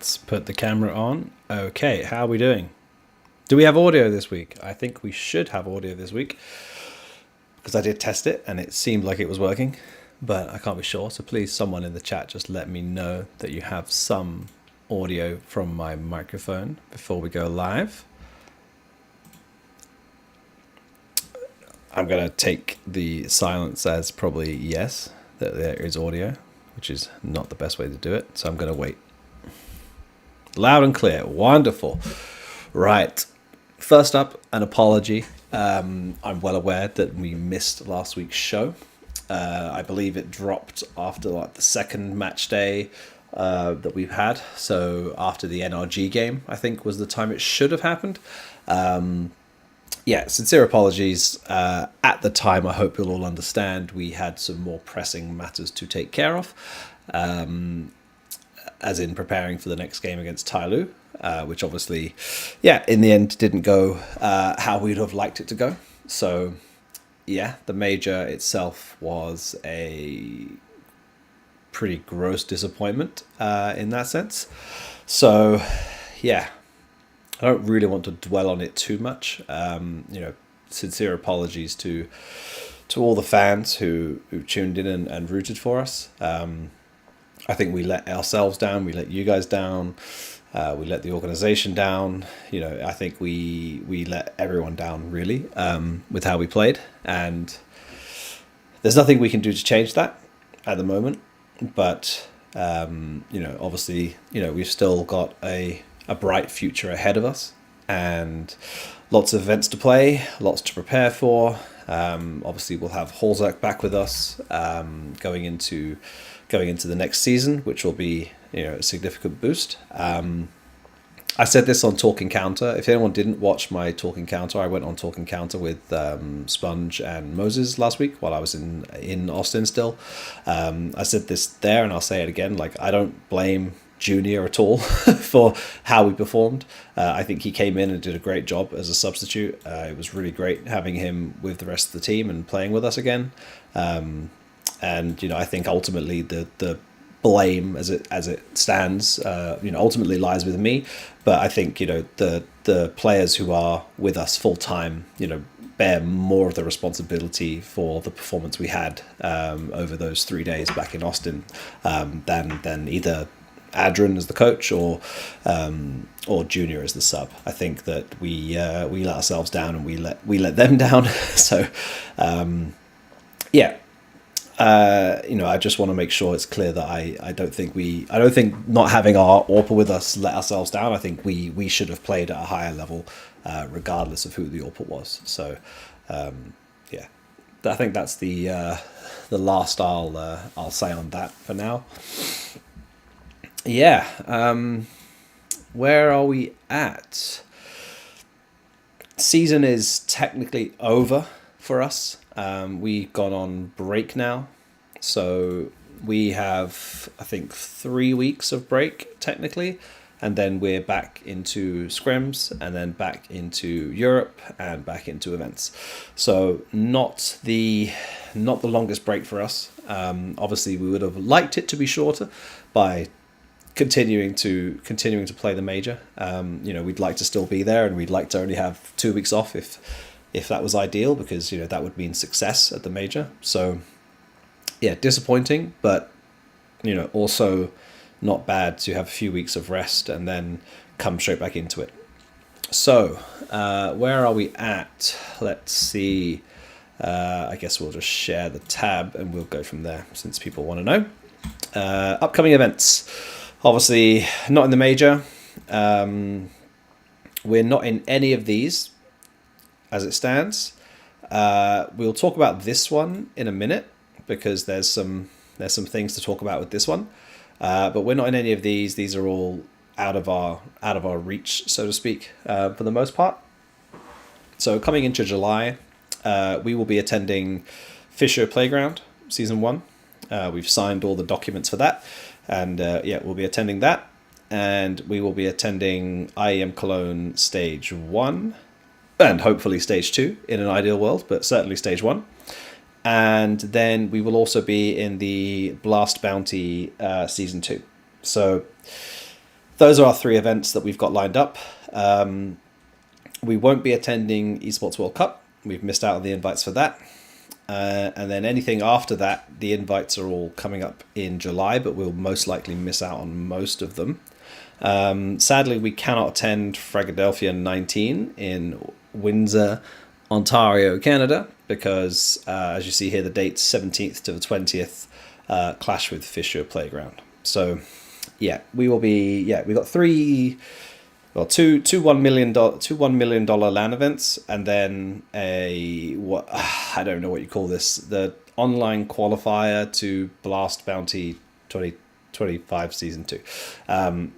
Let's put the camera on. Okay, how are we doing? Do we have audio this week? I think we should have audio this week because I did test it and it seemed like it was working, but I can't be sure. So please, someone in the chat, just let me know that you have some audio from my microphone before we go live. I'm going to take the silence as probably yes, that there is audio, which is not the best way to do it. So I'm going to wait. Loud and clear. Wonderful. Right. First up, an apology. I'm well aware that we missed last week's show. I believe it dropped after the second match day that we've had. So after the NRG game, I think was the time it should have happened. Sincere apologies. At the time, I hope you'll all understand, we had some more pressing matters to take care of. As in preparing for the next game against Tyloo, which obviously, in the end didn't go how we'd have liked it to go. So, the major itself was a pretty gross disappointment in that sense. So, I don't really want to dwell on it too much. Sincere apologies to all the fans who tuned in and rooted for us. I think we let ourselves down, we let you guys down, we let the organization down. I think we let everyone down really with how we played, and there's nothing we can do to change that at the moment. But obviously, we've still got a bright future ahead of us, and lots of events to play, lots to prepare for. Obviously, we'll have Holzak back with us going into the next season, which will be a significant boost. I said this on Talk Encounter. If anyone didn't watch my Talk Encounter, I went on Talk Encounter with Sponge and Moses last week while I was in Austin still. I said this there, and I'll say it again. I don't blame Junior at all for how we performed. I think he came in and did a great job as a substitute. It was really great having him with the rest of the team and playing with us again. And I think ultimately the blame as it stands, ultimately lies with me. But I think the players who are with us full time, bear more of the responsibility for the performance we had over those 3 days back in Austin than either Adrian as the coach or Junior as the sub. I think that we let ourselves down and we let them down. So I just want to make sure it's clear that I don't think not having our AWPA with us let ourselves down. I think we should have played at a higher level, regardless of who the AWPA was. So, I think that's the last I'll say on that for now. Where are we at? Season is technically over for us. We've gone on break now, so we have, I think, 3 weeks of break technically, and then we're back into scrims, and then back into Europe, and back into events. So not the longest break for us. Obviously, we would have liked it to be shorter by continuing to play the major. We'd like to still be there, and we'd like to only have 2 weeks off if that was ideal, because that would mean success at the major. So disappointing, but also not bad to have a few weeks of rest and then come straight back into it. So where are we at? Let's see. I guess we'll just share the tab and we'll go from there, since people want to know. Upcoming events, obviously not in the major. We're not in any of these as it stands. We'll talk about this one in a minute, because there's some things to talk about with this one. But we're not in any of these. These are all out of our reach, so to speak, for the most part. So coming into July, we will be attending Fisher Playground Season 1. We've signed all the documents for that, and we'll be attending that. And we will be attending IEM Cologne Stage 1, and hopefully Stage 2 in an ideal world, but certainly Stage 1. And then we will also be in the Blast Bounty Season 2. So those are our 3 events that we've got lined up. We won't be attending Esports World Cup. We've missed out on the invites for that. And then anything after that, the invites are all coming up in July, but we'll most likely miss out on most of them. Sadly, we cannot attend Philadelphia 19 in Windsor, Ontario, Canada, because as you see here, the dates 17th to the 20th clash with Fisher Playground. So yeah, we will be, we got two $1 million LAN events, and then I don't know what you call this, the online qualifier to Blast Bounty 2025 Season 2.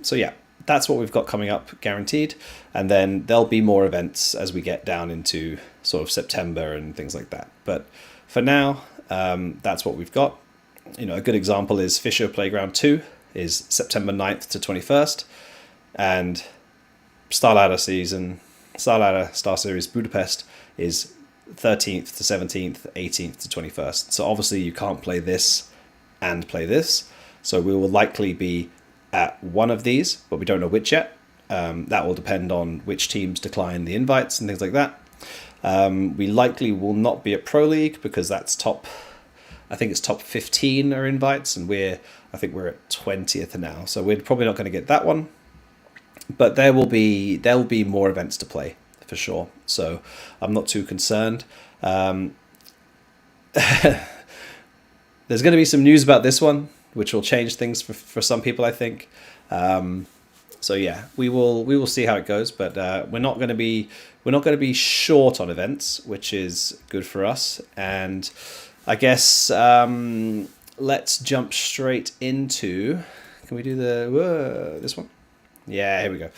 So yeah, that's what we've got coming up, guaranteed. And then there'll be more events as we get down into sort of September and things like that. But for now, that's what we've got. A good example is Fisher Playground 2 is September 9th to 21st, and Star Series Budapest is 13th to 17th, 18th to 21st. So obviously you can't play this and play this. So we will likely be at one of these, but we don't know which yet. That will depend on which teams decline the invites and things like that. We likely will not be at Pro League because that's top 15 are invites, and I think we're at 20th now. So we're probably not going to get that one. But there will be more events to play for sure. So I'm not too concerned. There's going to be some news about this one, which will change things for some people, I think. So yeah, we will see how it goes. But we're not going to be short on events, which is good for us. And I guess let's jump straight into. Can we do this one? Yeah, here we go.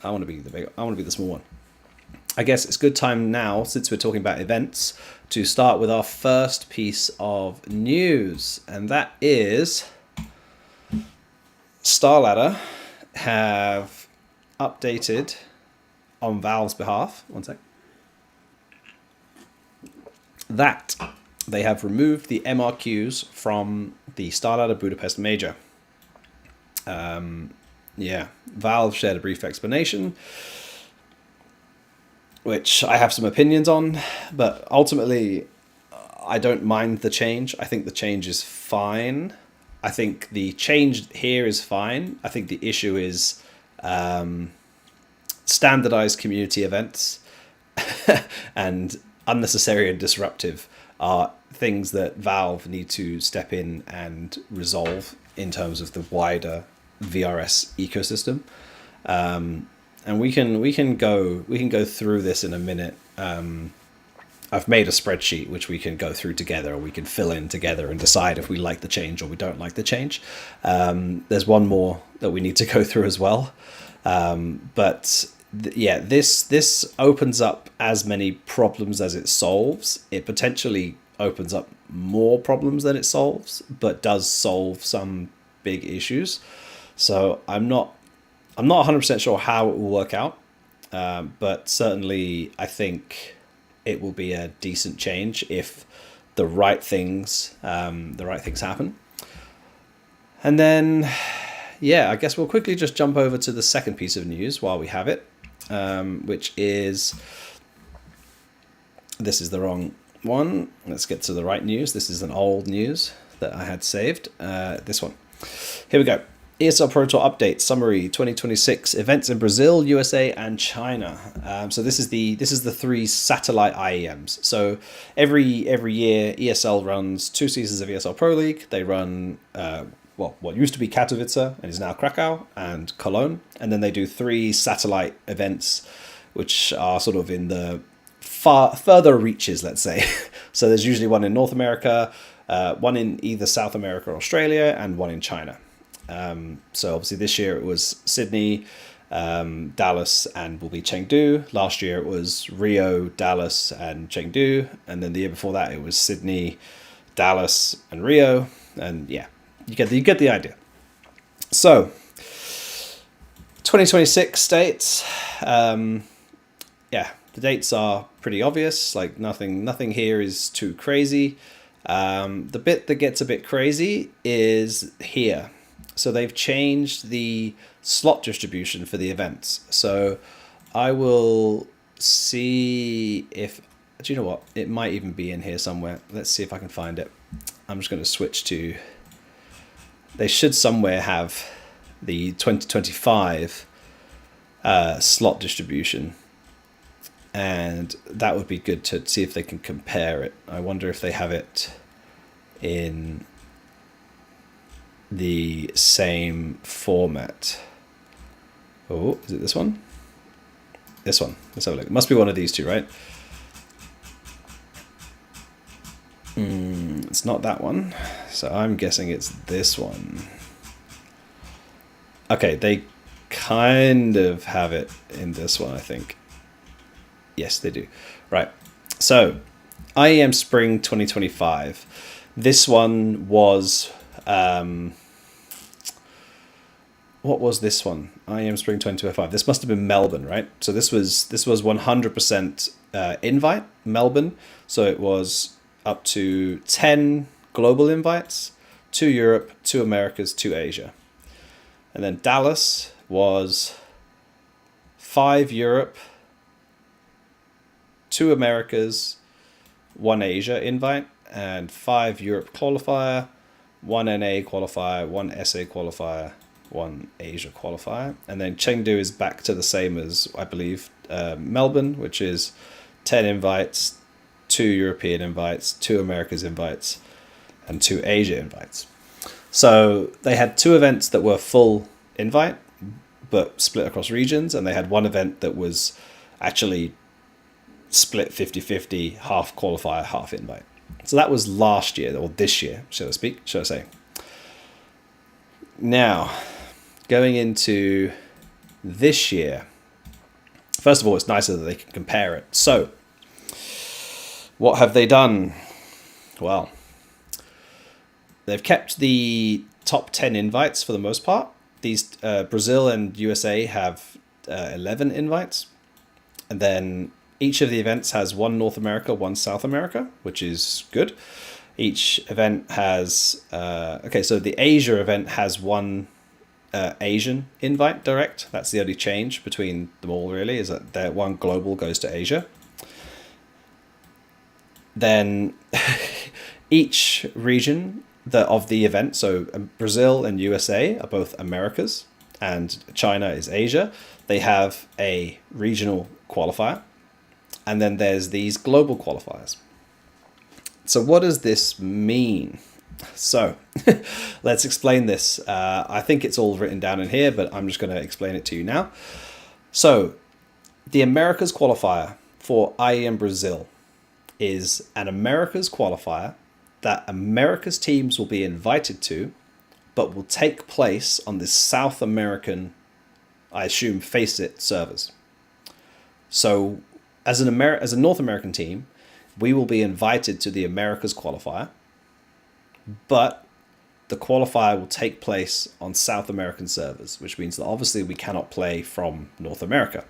I want to be the small one. I guess it's good time now, since we're talking about events, to start with our first piece of news, and that is StarLadder have updated on Valve's behalf. One sec. That they have removed the MRQs from the StarLadder Budapest Major. Yeah, Valve shared a brief explanation, which I have some opinions on, but ultimately I don't mind the change. I think the change is fine. I think the change here is fine. I think the issue is standardized community events and unnecessary and disruptive are things that Valve need to step in and resolve in terms of the wider VRS ecosystem, and we can go through this in a minute. I've made a spreadsheet which we can go through together, or we can fill in together and decide if we like the change or we don't like the change. There's one more that we need to go through as well, but yeah, this opens up as many problems as it solves. It potentially opens up more problems than it solves, but does solve some big issues. So I'm not 100% sure how it will work out, but certainly I think it will be a decent change if the right things happen. And then, yeah, I guess we'll quickly just jump over to the second piece of news while we have it, which is, this is the wrong one. Let's get to the right news. This is an old news that I had saved. This one. Here we go. ESL Pro Tour update summary 2026 events in Brazil, USA, and China. So this is the 3 satellite IEMs. So every year ESL runs 2 seasons of ESL Pro League. They run what used to be Katowice and is now Krakow and Cologne, and then they do 3 satellite events, which are sort of in the further reaches, let's say. So there's usually one in North America, one in either South America or Australia, and one in China. So obviously this year it was Sydney, Dallas, and will be Chengdu. Last year it was Rio, Dallas, and Chengdu, and then the year before that it was Sydney, Dallas, and Rio. And yeah, you get the idea. So 2026 dates. Yeah, the dates are pretty obvious. Like nothing here is too crazy. The bit that gets a bit crazy is here. So they've changed the slot distribution for the events. So I will see if, do you know what? It might even be in here somewhere. Let's see if I can find it. I'm just going to switch to, they should somewhere have the 2025 slot distribution. And that would be good to see if they can compare it. I wonder if they have it in the same format. Oh, is it this one? This one. Let's have a look. It must be one of these two, right? It's not that one. So I'm guessing it's this one. Okay, they kind of have it in this one, I think. Yes, they do. Right. So, IEM Spring 2025. This one was... what was this one? IEM Spring 2025. This must have been Melbourne, right? So this was 100% invite, Melbourne. So it was up to 10 global invites, 2 Europe, 2 Americas, 2 Asia. And then Dallas was 5 Europe, 2 Americas, 1 Asia invite, and 5 Europe qualifier, 1 NA qualifier, 1 SA qualifier, 1 Asia qualifier. And then Chengdu is back to the same as, I believe, Melbourne, which is 10 invites, 2 European invites, 2 Americas invites, and 2 Asia invites. So they had 2 events that were full invite, but split across regions, and they had 1 event that was actually split 50-50, half qualifier, half invite. So that was last year, or this year, should I say. Now, going into this year, first of all, it's nicer that they can compare it. So, what have they done? Well, they've kept the top 10 invites for the most part. These Brazil and USA have 11 invites. And then each of the events has 1 North America, 1 South America, which is good. Each event has... so the Asia event has 1 Asian invite direct. That's the only change between them all, really, is that 1 global goes to Asia. Then each region of the event, so Brazil and USA are both Americas, and China is Asia. They have a regional qualifier. And then there's these global qualifiers. So what does this mean? So let's explain this. I think it's all written down in here, but I'm just going to explain it to you now. So the Americas qualifier for IEM Brazil is an Americas qualifier that America's teams will be invited to, but will take place on the South American, I assume, Faceit servers. So as a North American team, we will be invited to the Americas qualifier, but the qualifier will take place on South American servers, which means that obviously we cannot play from North America.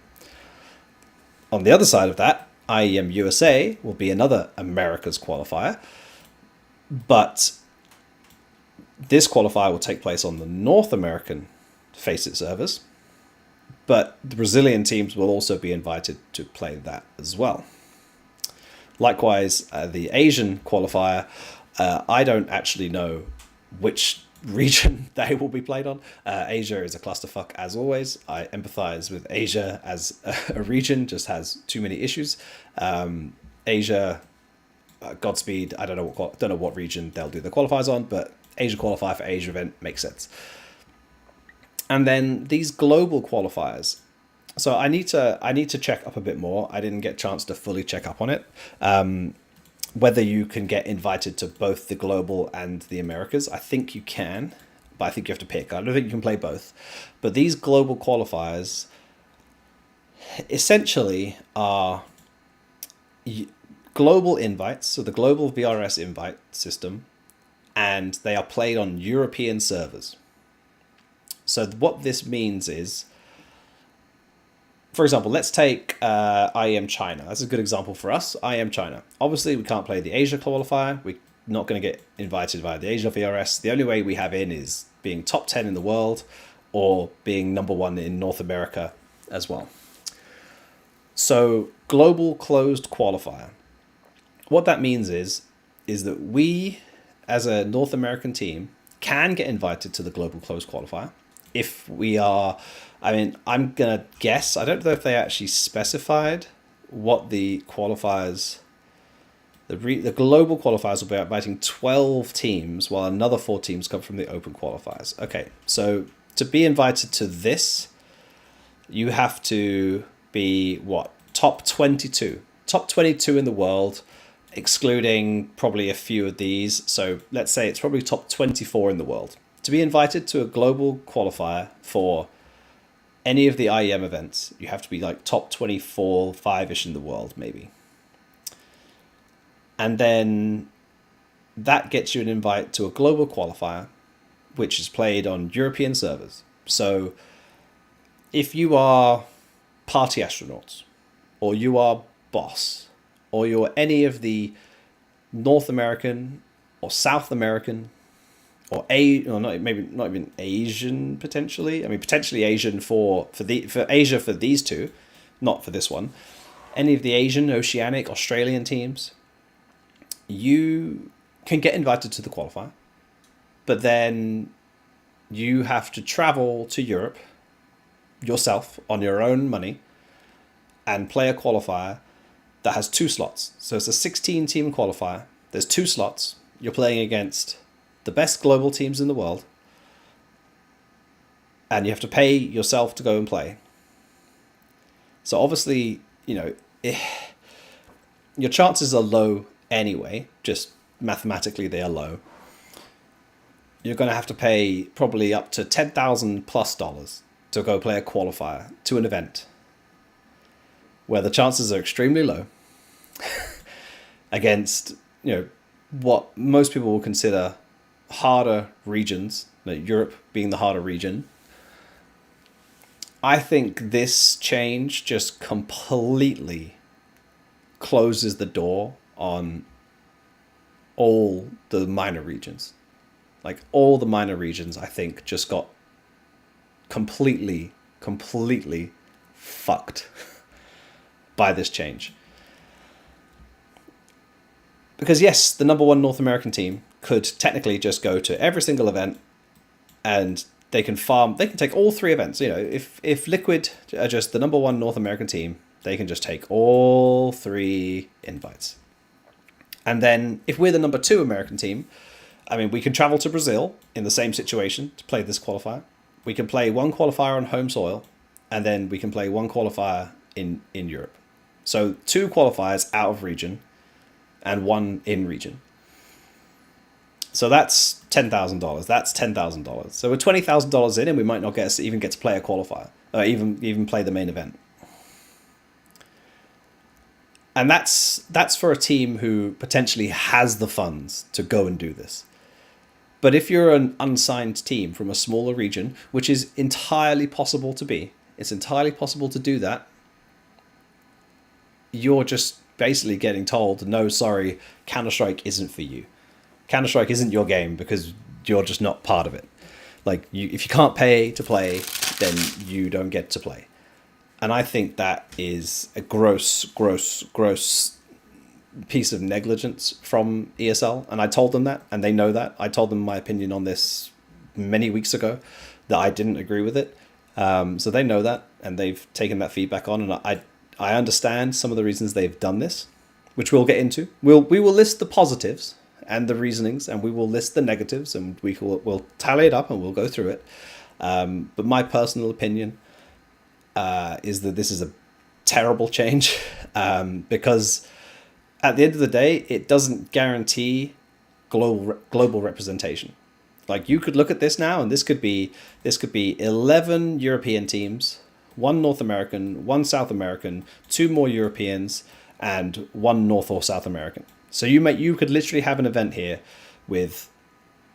On the other side of that, IEM USA will be another Americas qualifier, but this qualifier will take place on the North American Faceit servers, but the Brazilian teams will also be invited to play that as well. Likewise, the Asian qualifier, I don't actually know which region they will be played on. Asia is a clusterfuck as always. I empathize with Asia as a region, just has too many issues. Asia, Godspeed. I don't know what region they'll do the qualifiers on, but Asia qualifier for Asia event makes sense. And then these global qualifiers. So I need to check up a bit more. I didn't get a chance to fully check up on it. Whether you can get invited to both the global and the Americas. I think you can, but I think you have to pick. I don't think you can play both. But these global qualifiers essentially are global invites, so the global VRS invite system, and they are played on European servers. So what this means is, for example, let's take IEM China. That's a good example for us. IEM China. Obviously, we can't play the Asia qualifier. We're not going to get invited via the Asia VRS. The only way we have in is being top 10 in the world or being number one in North America as well. So global closed qualifier. What that means is that we, as a North American team, can get invited to the global closed qualifier if we are. I mean, I'm gonna guess. I don't know if they actually specified what the qualifiers. The global qualifiers will be inviting 12 teams, while another 4 teams come from the open qualifiers. Okay, so to be invited to this, you have to be what? Top 22. Top 22 in the world, excluding probably a few of these. So let's say it's probably top 24 in the world. To be invited to a global qualifier for any of the IEM events, you have to be like top 24, 5-ish in the world, maybe. And then that gets you an invite to a global qualifier, which is played on European servers. So if you are Party Astronauts, or you are Boss, or you're any of the North American or South American or maybe not even Asian potentially. I mean, potentially Asian for Asia for these two, not for this one. Any of the Asian, Oceanic, Australian teams, you can get invited to the qualifier, but then you have to travel to Europe yourself on your own money and play a qualifier that has 2 slots. So it's a 16-team qualifier. There's 2 slots. You're playing against the best global teams in the world, and you have to pay yourself to go and play. So obviously, your chances are low anyway, just mathematically they are low. You're going to have to pay probably up to $10,000+ to go play a qualifier to an event where the chances are extremely low against, what most people will consider harder regions, Europe being the harder region. I think this change just completely closes the door on all the minor regions. Like all the minor regions, I think, just got completely fucked by this change. Because yes, the number one North American team could technically just go to every single event and they can take all 3 events. If Liquid are just the number one North American team, they can just take all 3 invites. And then if we're the number 2 American team, I mean, we can travel to Brazil in the same situation to play this qualifier. We can play 1 qualifier on home soil, and then we can play 1 qualifier in Europe. So 2 qualifiers out of region and 1 in region. So that's $10,000. That's $10,000. So we're $20,000 in, and we might not even get to play a qualifier, or even play the main event. And that's for a team who potentially has the funds to go and do this. But if you're an unsigned team from a smaller region, which is entirely possible to be, it's entirely possible to do that, you're just basically getting told, no, sorry, Counter-Strike isn't for you. Counter-Strike isn't your game because you're just not part of it. Like, if you can't pay to play, then you don't get to play. And I think that is a gross piece of negligence from ESL. And I told them that, and they know that. I told them my opinion on this many weeks ago, that I didn't agree with it. So they know that, and they've taken that feedback on. And I understand some of the reasons they've done this, which we'll get into. We will list the positives and the reasonings, and we will list the negatives, and we'll tally it up and we'll go through it. But my personal opinion is that this is a terrible change, because at the end of the day, it doesn't guarantee global representation. Like, you could look at this now, and this could be 11 European teams, 1 North American, 1 South American, 2 more Europeans, and 1 North or South American. So you could literally have an event here with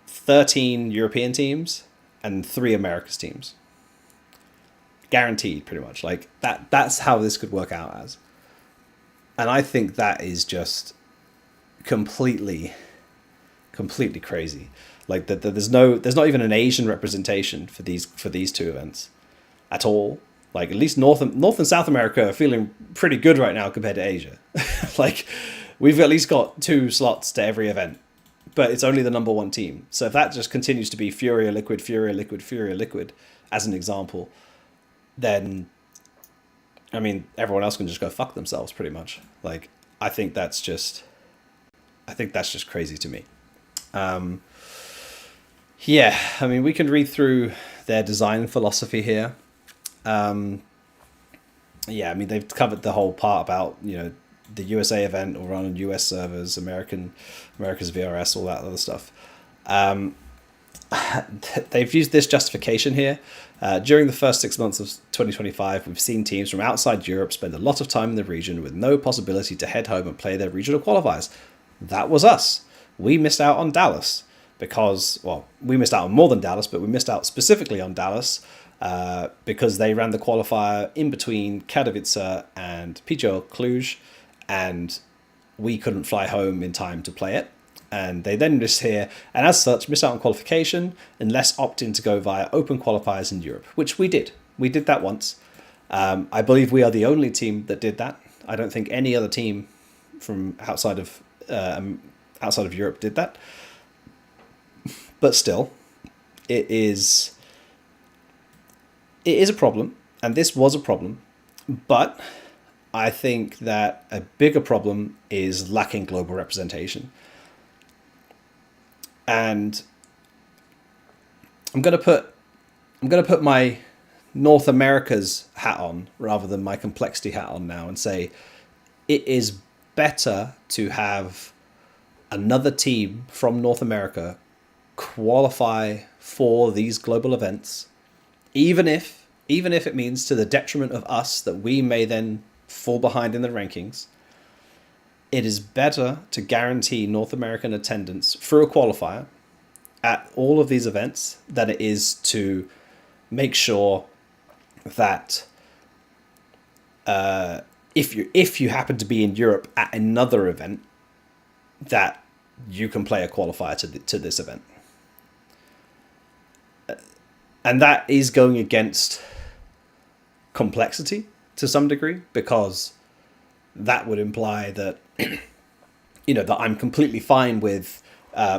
13 European teams and 3 Americas teams. Guaranteed, pretty much. Like, that's how this could work out as. And I think that is just completely crazy. Like there's not even an Asian representation for these two events at all. Like at least North and South America are feeling pretty good right now compared to Asia. Like we've at least got 2 slots to every event, but it's only the number 1 team. So if that just continues to be Furia Liquid, Furia Liquid, Furia Liquid, as an example, then I mean everyone else can just go fuck themselves pretty much. Like I think that's just crazy to me. Yeah, I mean we can read through their design philosophy here. Yeah, I mean they've covered the whole part about, you know, the USA event will run on US servers, America's VRS, all that other stuff. They've used this justification here. During the first 6 months of 2025, we've seen teams from outside Europe spend a lot of time in the region with no possibility to head home and play their regional qualifiers. That was us. We missed out on Dallas because, well, we missed out on more than Dallas, but we missed out specifically on Dallas because they ran the qualifier in between Katowice and Picho Cluj, and we couldn't fly home in time to play it. And they then missed here, and as such, miss out on qualification unless opting to go via open qualifiers in Europe, which we did. We did that once. I believe we are the only team that did that. I don't think any other team from outside of Europe did that. But still, it is a problem, and this was a problem. But I think that a bigger problem is lacking global representation. And I'm gonna put my North America's hat on rather than my complexity hat on now and say it is better to have another team from North America qualify for these global events, even if it means to the detriment of us that we may then fall behind in the rankings. It is better to guarantee North American attendance through a qualifier at all of these events than it is to make sure that if you happen to be in Europe at another event, that you can play a qualifier to this event. And that is going against complexity to some degree, because that would imply that that I'm completely fine with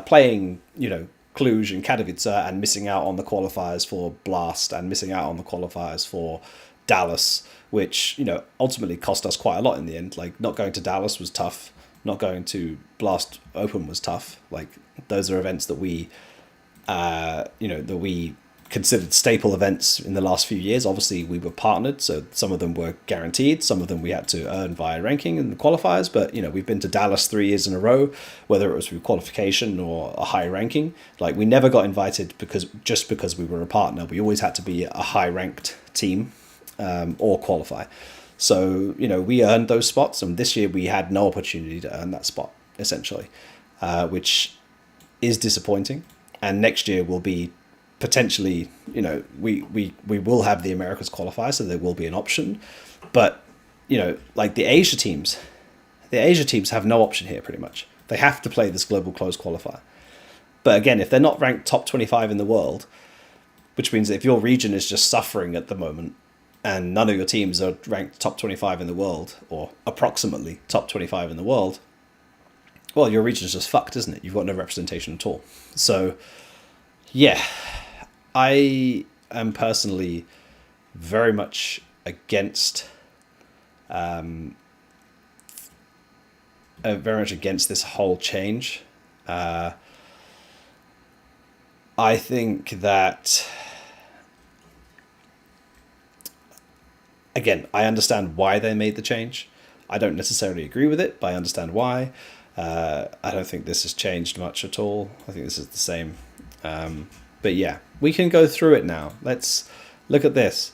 playing Cluj and Katowice and missing out on the qualifiers for Blast and missing out on the qualifiers for Dallas, which ultimately cost us quite a lot in the end. Like, not going to Dallas was tough, not going to Blast Open was tough. Like, those are events that we considered staple events in the last few years. Obviously, we were partnered, so some of them were guaranteed, some of them we had to earn via ranking and the qualifiers. But we've been to Dallas 3 years in a row, whether it was through qualification or a high ranking. Like, we never got invited because we were a partner. We always had to be a high ranked team or qualify. So we earned those spots, and this year we had no opportunity to earn that spot essentially, which is disappointing. And next year will be potentially, we will have the Americas qualifier, so there will be an option. But, like the Asia teams have no option here pretty much. They have to play this global closed qualifier. But again, if they're not ranked top 25 in the world, which means that if your region is just suffering at the moment and none of your teams are ranked top 25 in the world, or approximately top 25 in the world, well, your region is just fucked, isn't it? You've got no representation at all. So, yeah, I am personally very much against this whole change. I think that, again, I understand why they made the change. I don't necessarily agree with it, but I understand why. I don't think this has changed much at all. I think this is the same. But yeah, we can go through it now. Let's look at this.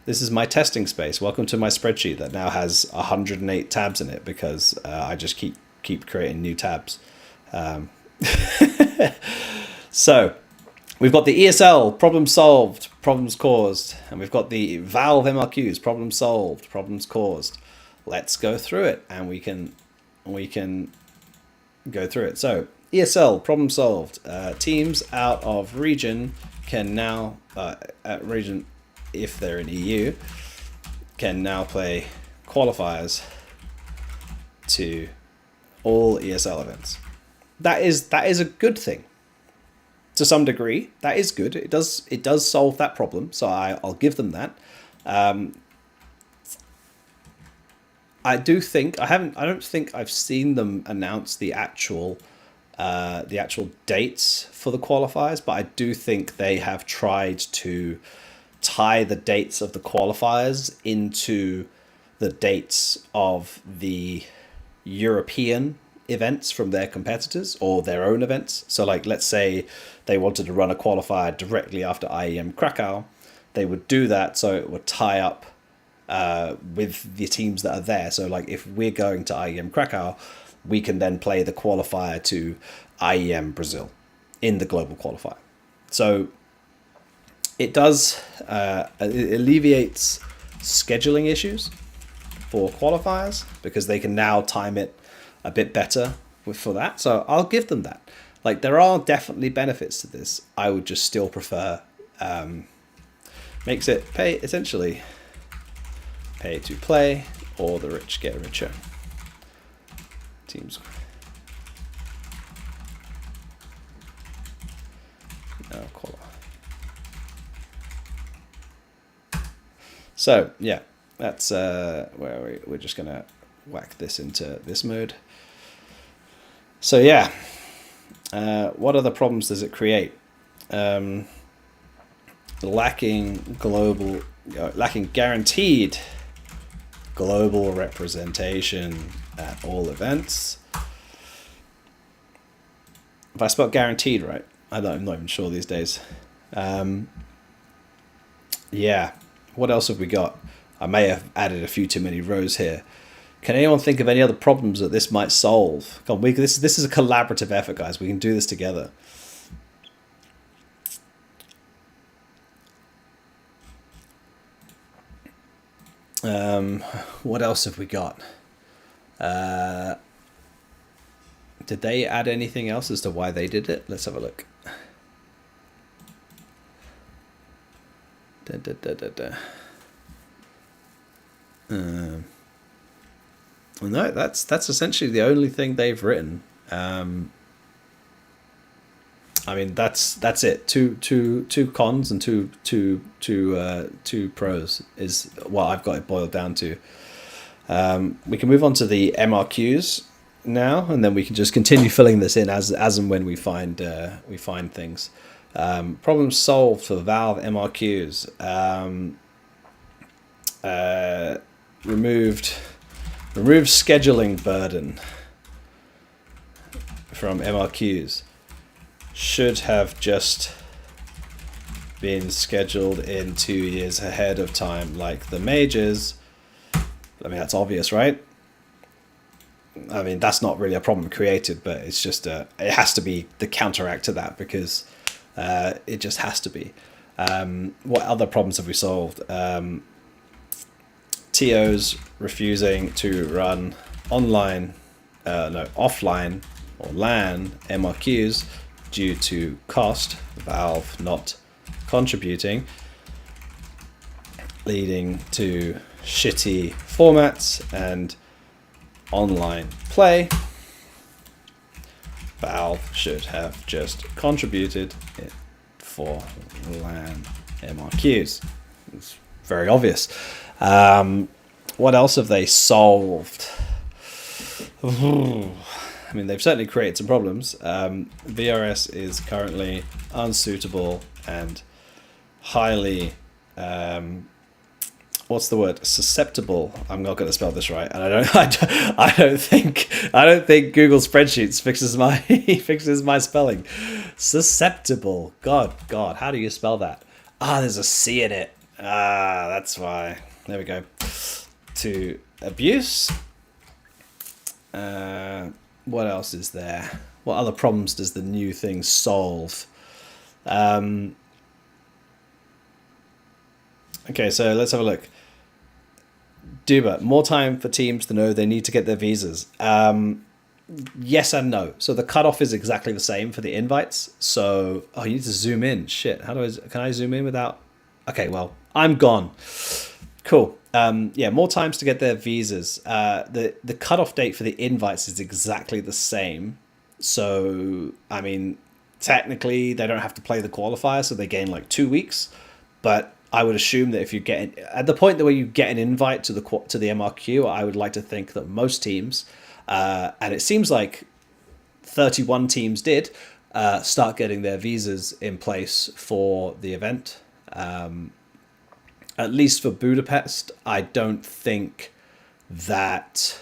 This is my testing space. Welcome to my spreadsheet that now has 108 tabs in it because I just keep creating new tabs. So we've got the ESL, problem solved, problems caused. And we've got the Valve MRQs, problem solved, problems caused. Let's go through it, and we can go through it. So ESL problem solved. Teams out of region can now region, if they're in EU, can now play qualifiers to all ESL events. That is a good thing. To some degree, that is good. It does solve that problem. So I'll give them that. I do think I don't think I've seen them announce the actual dates for the qualifiers, but I do think they have tried to tie the dates of the qualifiers into the dates of the European events from their competitors or their own events. So like, let's say they wanted to run a qualifier directly after IEM Krakow, they would do that so it would tie up with the teams that are there. So like, if we're going to IEM Krakow, we can then play the qualifier to IEM Brazil in the global qualifier. So it does it alleviates scheduling issues for qualifiers because they can now time it a bit better for that. So I'll give them that. Like, there are definitely benefits to this. I would just still prefer makes it pay to play, or the rich get richer. Teams. No, so yeah, that's where we're just gonna whack this into this mode. So yeah, what other problems does it create? Lacking guaranteed global representation at all events. If I spelled guaranteed right, I'm not even sure these days. Yeah, what else have we got? I may have added a few too many rows here. Can anyone think of any other problems that this might solve? Come on, this is a collaborative effort, guys. We can do this together. What else have we got? Did they add anything else as to why they did it? Let's have a look. No, that's essentially the only thing they've written. I mean, that's it. Two cons and two pros is what I've got it boiled down to. We can move on to the MRQs now, and then we can just continue filling this in as and when we find things. Problem solved for Valve MRQs. Removed scheduling burden from MRQs. Should have just been scheduled in 2 years ahead of time, like the majors. I mean, that's obvious, right? I mean, that's not really a problem created, but it's just it has to be the counteract to that, because it just has to be. What other problems have we solved? TOs refusing to run offline or LAN MRQs due to cost, Valve not contributing, leading to shitty formats and online play. Valve should have just contributed it for LAN MRQs. It's very obvious. What else have they solved? I mean, they've certainly created some problems. VRS is currently unsuitable and highly, what's the word? Susceptible. I'm not going to spell this right, and I don't think Google Spreadsheets fixes my spelling. Susceptible. God, how do you spell that? There's a C in it. That's why. There we go. To abuse. What else is there? What other problems does the new thing solve? Okay, so let's have a look. Duba, more time for teams to know they need to get their visas. Yes and no. So the cutoff is exactly the same for the invites. So, oh, you need to zoom in. Shit. How do I? Can I zoom in without? Okay. Well, I'm gone. Cool. Yeah, more times to get their visas. The cutoff date for the invites is exactly the same. So, I mean, technically they don't have to play the qualifier, so they gain like 2 weeks. But I would assume that if you get at the point where you get an invite to the MRQ, I would like to think that most teams, and it seems like 31 teams did, start getting their visas in place for the event. At least for Budapest, I don't think that.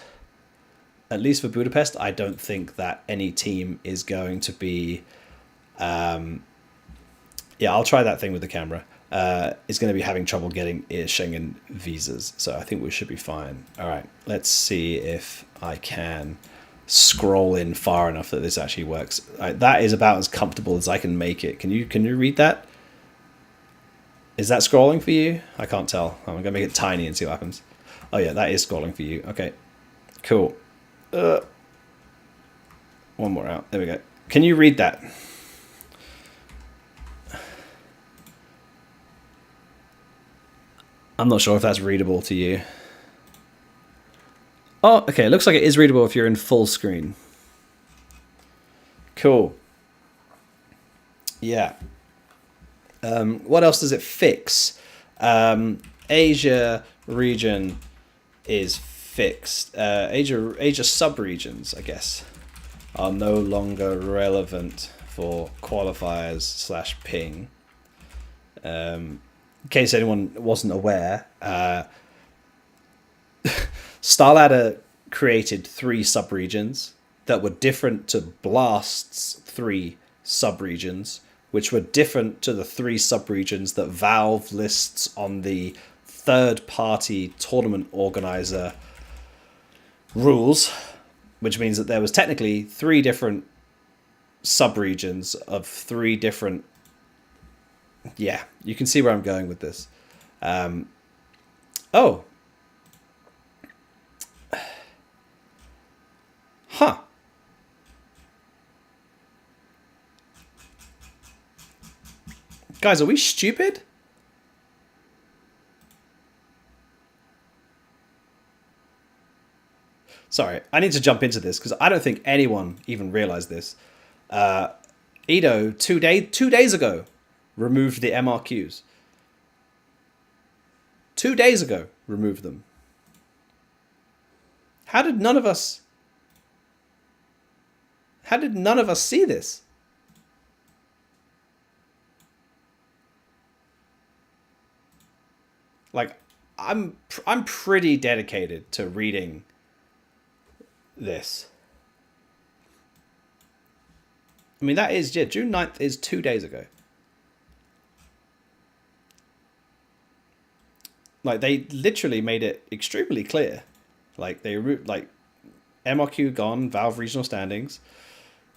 At least for Budapest, I don't think that any team is going to be. Yeah, I'll try that thing with the camera. Is going to be having trouble getting Schengen visas, so I think we should be fine. All right, let's see if I can scroll in far enough that this actually works. All right, that is about as comfortable as I can make it. Can you read that? Is that scrolling for you? I can't tell. I'm going to make it tiny and see what happens. Oh yeah, that is scrolling for you. Okay, cool. One more out. There we go. Can you read that? I'm not sure if that's readable to you. Oh, okay. It looks like it is readable if you're in full screen. Cool. Yeah. What else does it fix? Asia region is fixed. Asia sub-regions, I guess, are no longer relevant for qualifiers / ping. In case anyone wasn't aware, Starladder created 3 sub-regions that were different to Blast's 3 sub-regions, which were different to the 3 sub-regions that Valve lists on the third-party tournament organizer rules, which means that there was technically 3 different sub-regions of 3 different... Yeah, you can see where I'm going with this. Oh. Huh. Guys, are we stupid? Sorry, I need to jump into this because I don't think anyone even realized this. Edo, 2 days ago, removed the MRQs. 2 days ago, removed them. How did none of us see this? Like, I'm pretty dedicated to reading this. I mean, that is, yeah, June 9th is 2 days ago. Like, they literally made it extremely clear. Like, MRQ gone, Valve regional standings.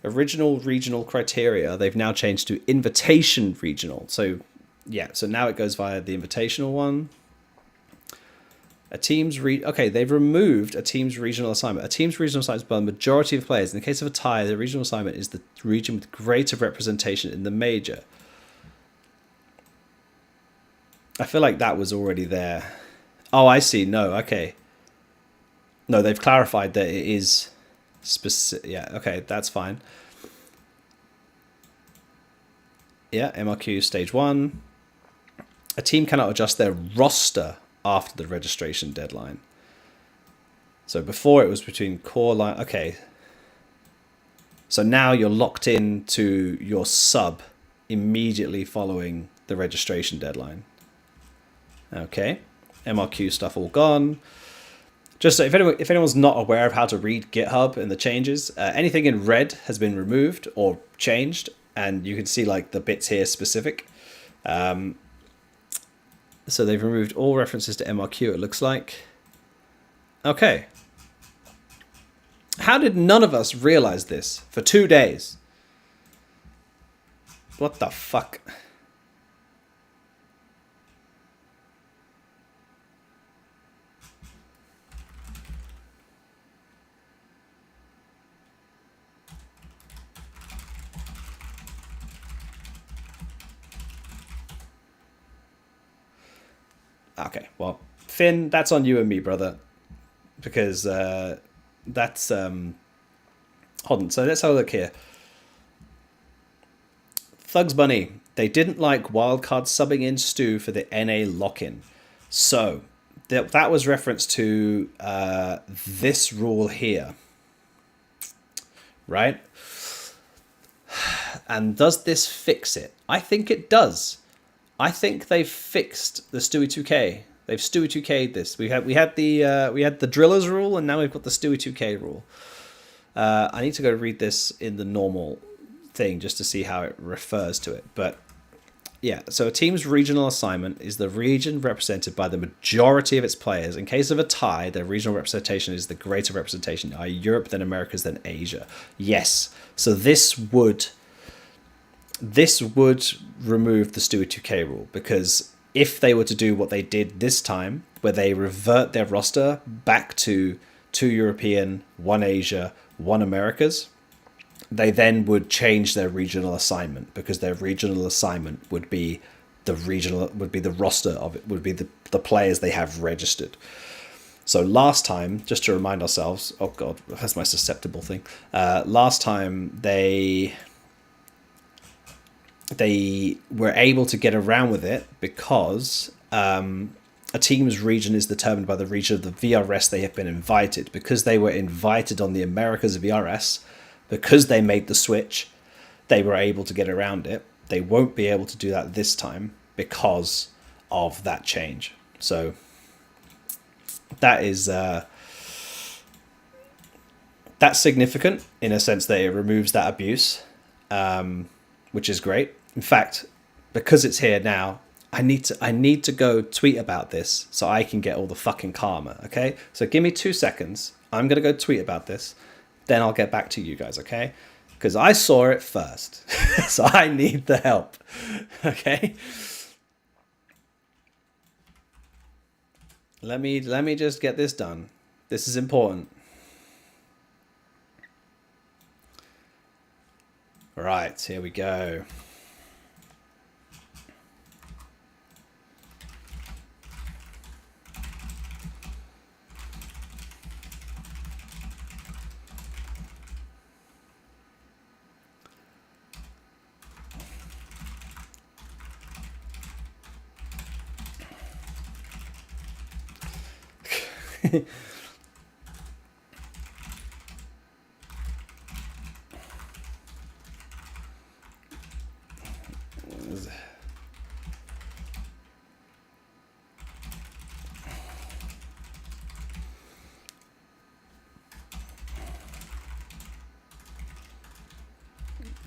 Original regional criteria, they've now changed to invitation regional. So, yeah, so now it goes via the invitational one. Okay, they've removed a team's regional assignment. A team's regional assignment is by the majority of players. In the case of a tie, the regional assignment is the region with greater representation in the major. I feel like that was already there. Oh, I see. No, okay. No, they've clarified that it is specific. Yeah, okay, that's fine. Yeah, MRQ stage 1. A team cannot adjust their roster after the registration deadline. So before it was between core line. Okay. So now you're locked in to your sub immediately following the registration deadline. Okay. MRQ stuff all gone. Just so if anyone's not aware of how to read GitHub and the changes, anything in red has been removed or changed, and you can see like the bits here specific. So they've removed all references to MRQ, it looks like. Okay. How did none of us realize this for 2 days? What the fuck? Okay, well, Finn, that's on you and me, brother, because that's hold on. So let's have a look here. Thugs Bunny, they didn't like wildcard subbing in Stu for the NA lock-in. So that was reference to this rule here, right? And does this fix it? I think it does. I think they've fixed the Stewie 2K. They've Stewie 2K'd this. We had the drillers rule, and now we've got the Stewie 2K rule. I need to go read this in the normal thing just to see how it refers to it. But yeah, so a team's regional assignment is the region represented by the majority of its players. In case of a tie, their regional representation is the greater representation, i.e. Europe, then Americas, then Asia. Yes. So this would remove the Stewie 2K rule, because if they were to do what they did this time, where they revert their roster back to 2 European, 1 Asia, 1 Americas, they then would change their regional assignment, because their regional assignment would be the roster of it, would be the players they have registered. So last time, just to remind ourselves, oh god, that's my susceptible thing. Last time they were able to get around with it because a team's region is determined by the region of the VRS they have been invited. Because they were invited on the Americas VRS, because they made the switch, they were able to get around it. They won't be able to do that this time because of that change. So that is that's significant in a sense that it removes that abuse, which is great. In fact, because it's here now, I need to go tweet about this so I can get all the fucking karma, okay? So give me 2 seconds. I'm going to go tweet about this. Then I'll get back to you guys, okay? Because I saw it first. So I need the help, okay? Let me just get this done. This is important. Right, here we go.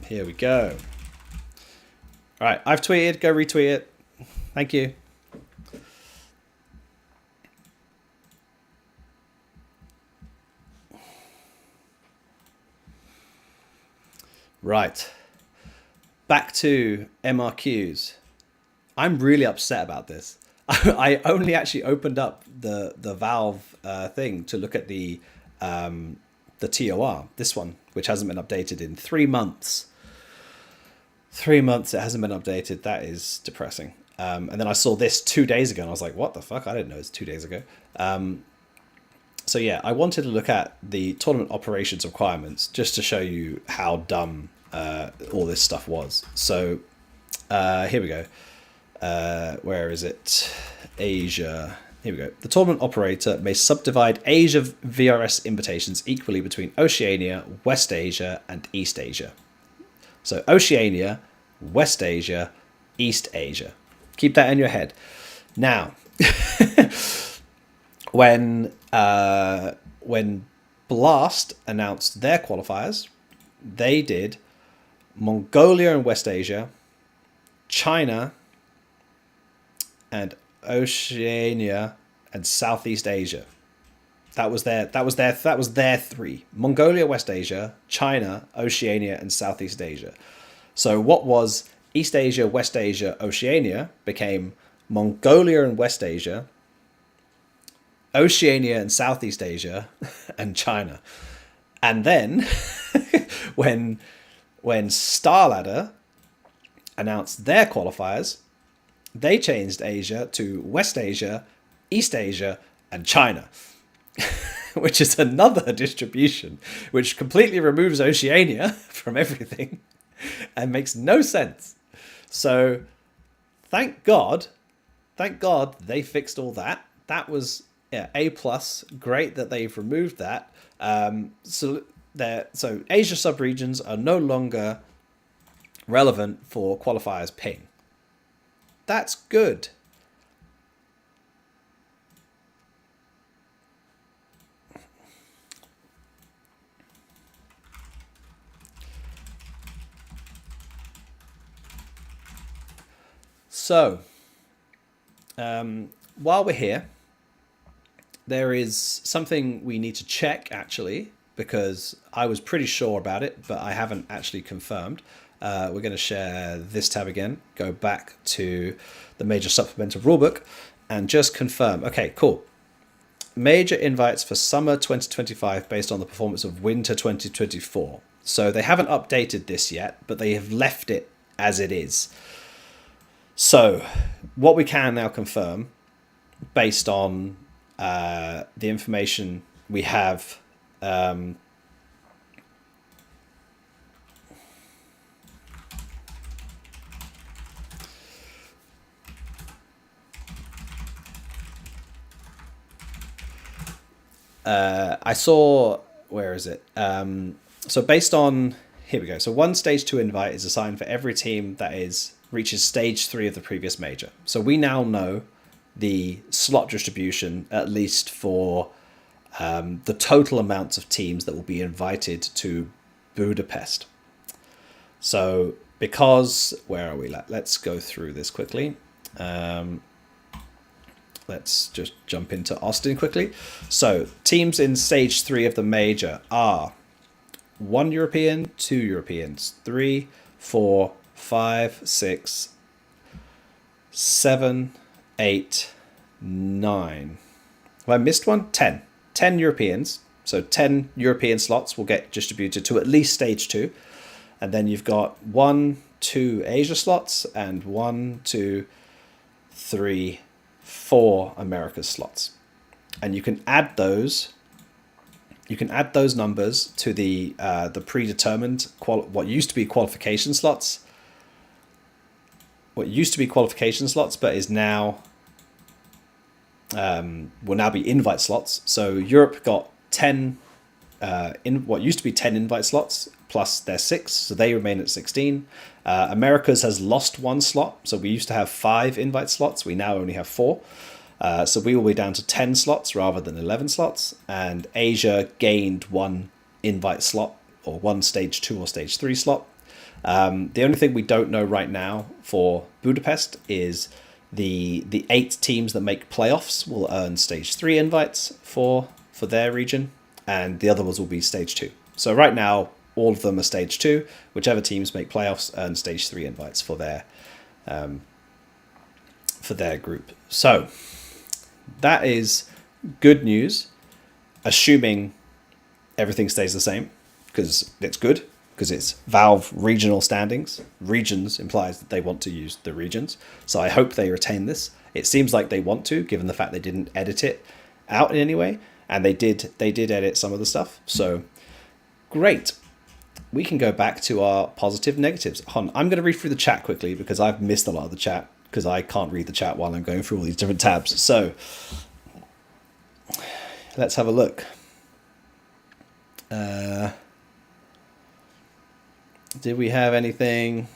Here we go. All right, I've tweeted. Go retweet it. Thank you. Right. Back to MRQs. I'm really upset about this. I only actually opened up the Valve thing to look at the TOR, this one, which hasn't been updated in 3 months. 3 months it hasn't been updated. That is depressing. And then I saw this 2 days ago and I was like, what the fuck? I didn't know it was 2 days ago. So yeah, I wanted to look at the tournament operations requirements just to show you how dumb all this stuff was. So here we go. Where is it? Asia. Here we go. The tournament operator may subdivide Asia VRS invitations equally between Oceania, West Asia, and East Asia. So Oceania, West Asia, East Asia. Keep that in your head. Now, when Blast announced their qualifiers, they did Mongolia and West Asia, China, and Oceania and Southeast Asia. That was their 3. Mongolia, West Asia, China, Oceania, and Southeast Asia. So what was East Asia, West Asia, Oceania became Mongolia and West Asia, Oceania and Southeast Asia, and China. And then when StarLadder announced their qualifiers, They changed Asia to West Asia, East Asia, and China, which is another distribution which completely removes Oceania from everything and makes no sense. So thank God they fixed all that. That was, yeah, A plus. Great that they've removed that. So Asia subregions are no longer relevant for qualifiers ping. That's good. So, while we're here, there is something we need to check actually, because I was pretty sure about it, but I haven't actually confirmed. We're going to share this tab again, go back to the major supplemental rulebook, and just confirm. Okay, cool. Major invites for summer 2025 based on the performance of winter 2024. So they haven't updated this yet, but they have left it as it is. So what we can now confirm, based on the information we have, I saw, where is it? So based on, here we go. So one stage 2 invite is assigned for every team that reaches stage 3 of the previous major. So we now know the slot distribution, at least for the total amounts of teams that will be invited to Budapest. So because, where are we? Let's go through this quickly. Let's just jump into Austin quickly. So teams in stage 3 of the major are 1 European, 2 Europeans, 3, 4, 5, 6, 7, 8, 9. Have I missed one? 10. 10 Europeans. So 10 European slots will get distributed to at least stage 2. And then you've got 1, 2 Asia slots and 1, 2, 3, 4 Americas slots. And you can add those. You can add those numbers to the predetermined what used to be qualification slots. What used to be qualification slots, but is now will now be invite slots. So Europe got 10 in what used to be 10 invite slots plus their 6, so they remain at 16. Americas has lost 1 slot, so we used to have 5 invite slots. We now only have 4. So we will be down to 10 slots rather than 11 slots. And Asia gained 1 invite slot, or 1 stage 2 or stage 3 slot. The only thing we don't know right now for Budapest is the 8 teams that make playoffs will earn stage 3 invites for their region, and the other ones will be stage 2. So right now, all of them are stage 2. Whichever teams make playoffs earn stage 3 invites for their group. So that is good news, assuming everything stays the same, because it's good, because it's Valve regional standings. Regions implies that they want to use the regions. So I hope they retain this. It seems like they want to, given the fact they didn't edit it out in any way. And they did edit some of the stuff. So great. We can go back to our positive negatives. I'm going to read through the chat quickly because I've missed a lot of the chat because I can't read the chat while I'm going through all these different tabs. So let's have a look. Did we have anything?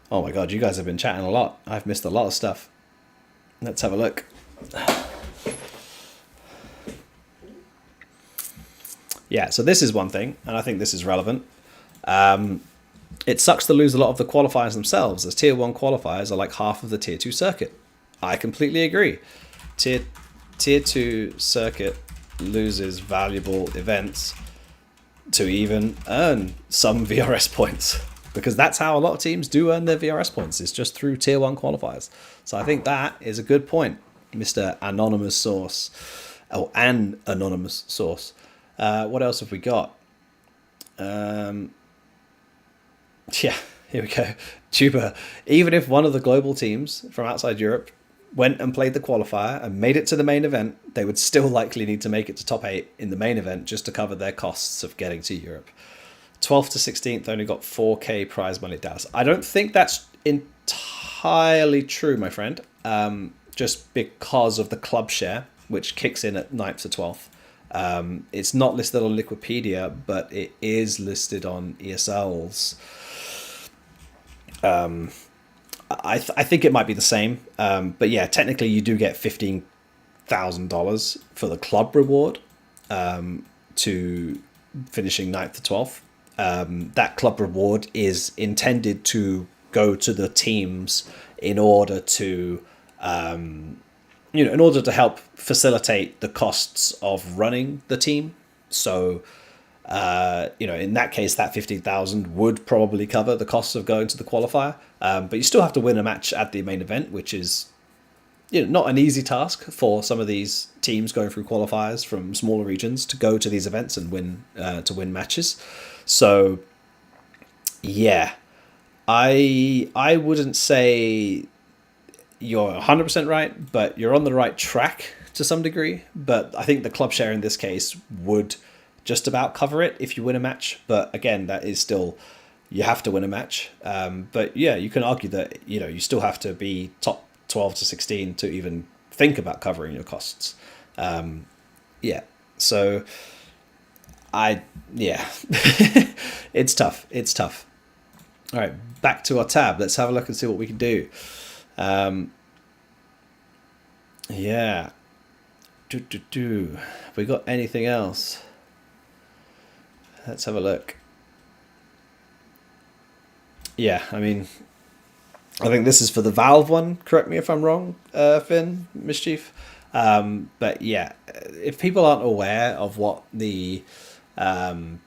Oh my God, you guys have been chatting a lot. I've missed a lot of stuff. Let's have a look. Yeah, so this is one thing, and I think this is relevant. It sucks to lose a lot of the qualifiers themselves, as Tier 1 qualifiers are like half of the Tier 2 circuit. I completely agree. Tier 2 circuit loses valuable events to even earn some VRS points, because that's how a lot of teams do earn their VRS points. It's just through Tier 1 qualifiers. So I think that is a good point, Mr. Anonymous Source, or an anonymous source. What else have we got? Yeah, Here we go. Tuba. Even if one of the global teams from outside Europe went and played the qualifier and made it to the main event, they would still likely need to make it to top 8 in the main event just to cover their costs of getting to Europe. 12th to 16th only got 4K prize money at Dallas. I don't think that's entirely true, my friend, just because of the club share, which kicks in at 9th to 12th. It's not listed on Liquipedia, but it is listed on ESL's. I think it might be the same, but yeah, technically you do get $15,000 for the club reward to finishing 9th to 12th. That club reward is intended to go to the teams in order to in order to help facilitate the costs of running the team. So in that case, that 15,000 would probably cover the costs of going to the qualifier. But you still have to win a match at the main event, which is not an easy task for some of these teams going through qualifiers from smaller regions to go to these events and win matches. So yeah, I wouldn't say you're 100% right, but you're on the right track to some degree. But I think the club share in this case would just about cover it if you win a match. But again, that is still, you have to win a match. But yeah, you can argue that you still have to be top 12 to 16 to even think about covering your costs. So it's tough. All right, back to our tab. Let's have a look and see what we can do. We got anything else? Let's have a look. Yeah, I think this is for the Valve one. Correct me if I'm wrong, Finn, Mischief. But yeah, if people aren't aware of what the I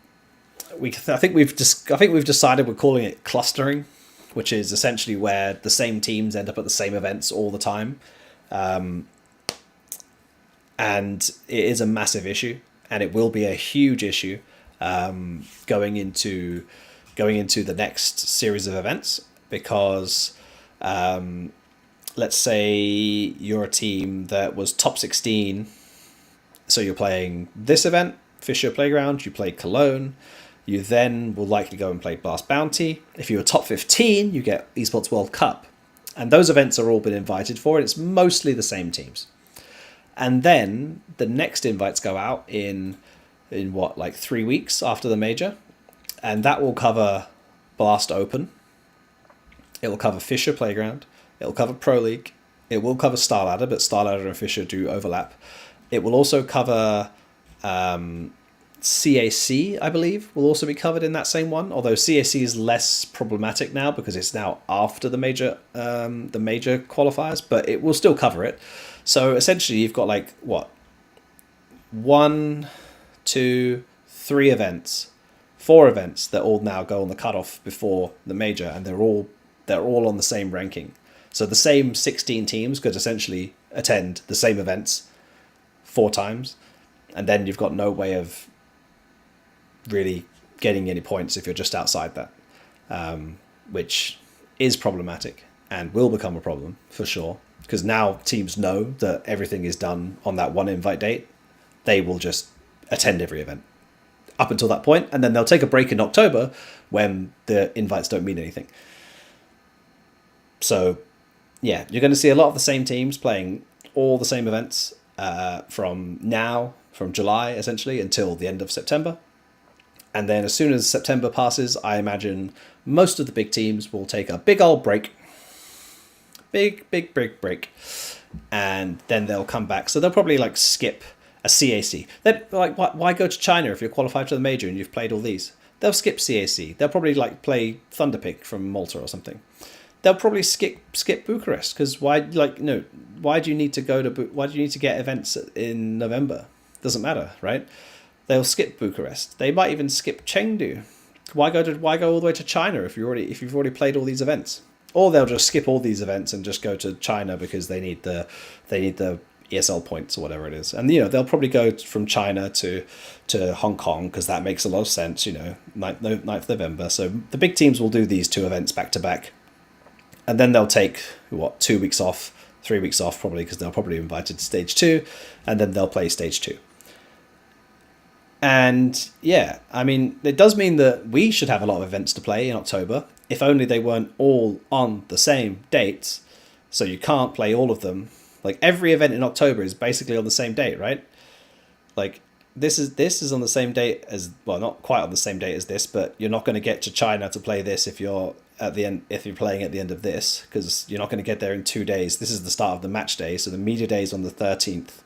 think we've decided we're calling it clustering, which is essentially where the same teams end up at the same events all the time, and it is a massive issue, and it will be a huge issue going into the next series of events, because let's say you're a team that was top 16, so you're playing this event, Fisher Playground, you play Cologne, you then will likely go and play Blast Bounty. If you're top 15, you get Esports World Cup, and those events are all been invited for, and it's mostly the same teams. And then the next invites go out in 3 weeks after the major, and that will cover Blast Open, it will cover Fisher Playground, it will cover Pro League, it will cover Star Ladder, but Star Ladder and Fisher do overlap. It will also cover CAC, I believe, will also be covered in that same one, although CAC is less problematic now because it's now after the major qualifiers, but it will still cover it. So essentially you've got 1, 2, 3 events, 4 events that all now go on the cutoff before the major, and they're all on the same ranking. So the same 16 teams could essentially attend the same events 4 times, and then you've got no way of really getting any points if you're just outside that, which is problematic and will become a problem for sure, because now teams know that everything is done on that one invite date. They will just attend every event up until that point, and then they'll take a break in October when the invites don't mean anything. So yeah, you're going to see a lot of the same teams playing all the same events from July essentially until the end of September. And then as soon as September passes, I imagine most of the big teams will take a big old break. Big break. And then they'll come back. So they'll probably skip a CAC. Then why go to China if you're qualified for the major and you've played all these? They'll skip CAC. They'll probably play Thunderpick from Malta or something. They'll probably skip Bucharest, because why do you need to get events in November? Doesn't matter, right? They'll skip Bucharest. They might even skip Chengdu. Why go all the way to China if you've already played all these events? Or they'll just skip all these events and just go to China because they need the ESL points or whatever it is. And, they'll probably go from China to Hong Kong because that makes a lot of sense, 9th November. So the big teams will do these two events back to back. And then they'll take, 2 weeks off, 3 weeks off probably, because they'll probably be invited to stage 2, and then they'll play stage 2. And yeah, I mean, it does mean that we should have a lot of events to play in October, if only they weren't all on the same dates. So you can't play all of them. Like, every event in October is basically on the same date, right? Like, this is on the same date as, well, not quite on the same date as this, but you're not going to get to China to play this if you're playing at the end of this, because you're not going to get there in 2 days. This is the start of the match day, so the media day is on the 13th.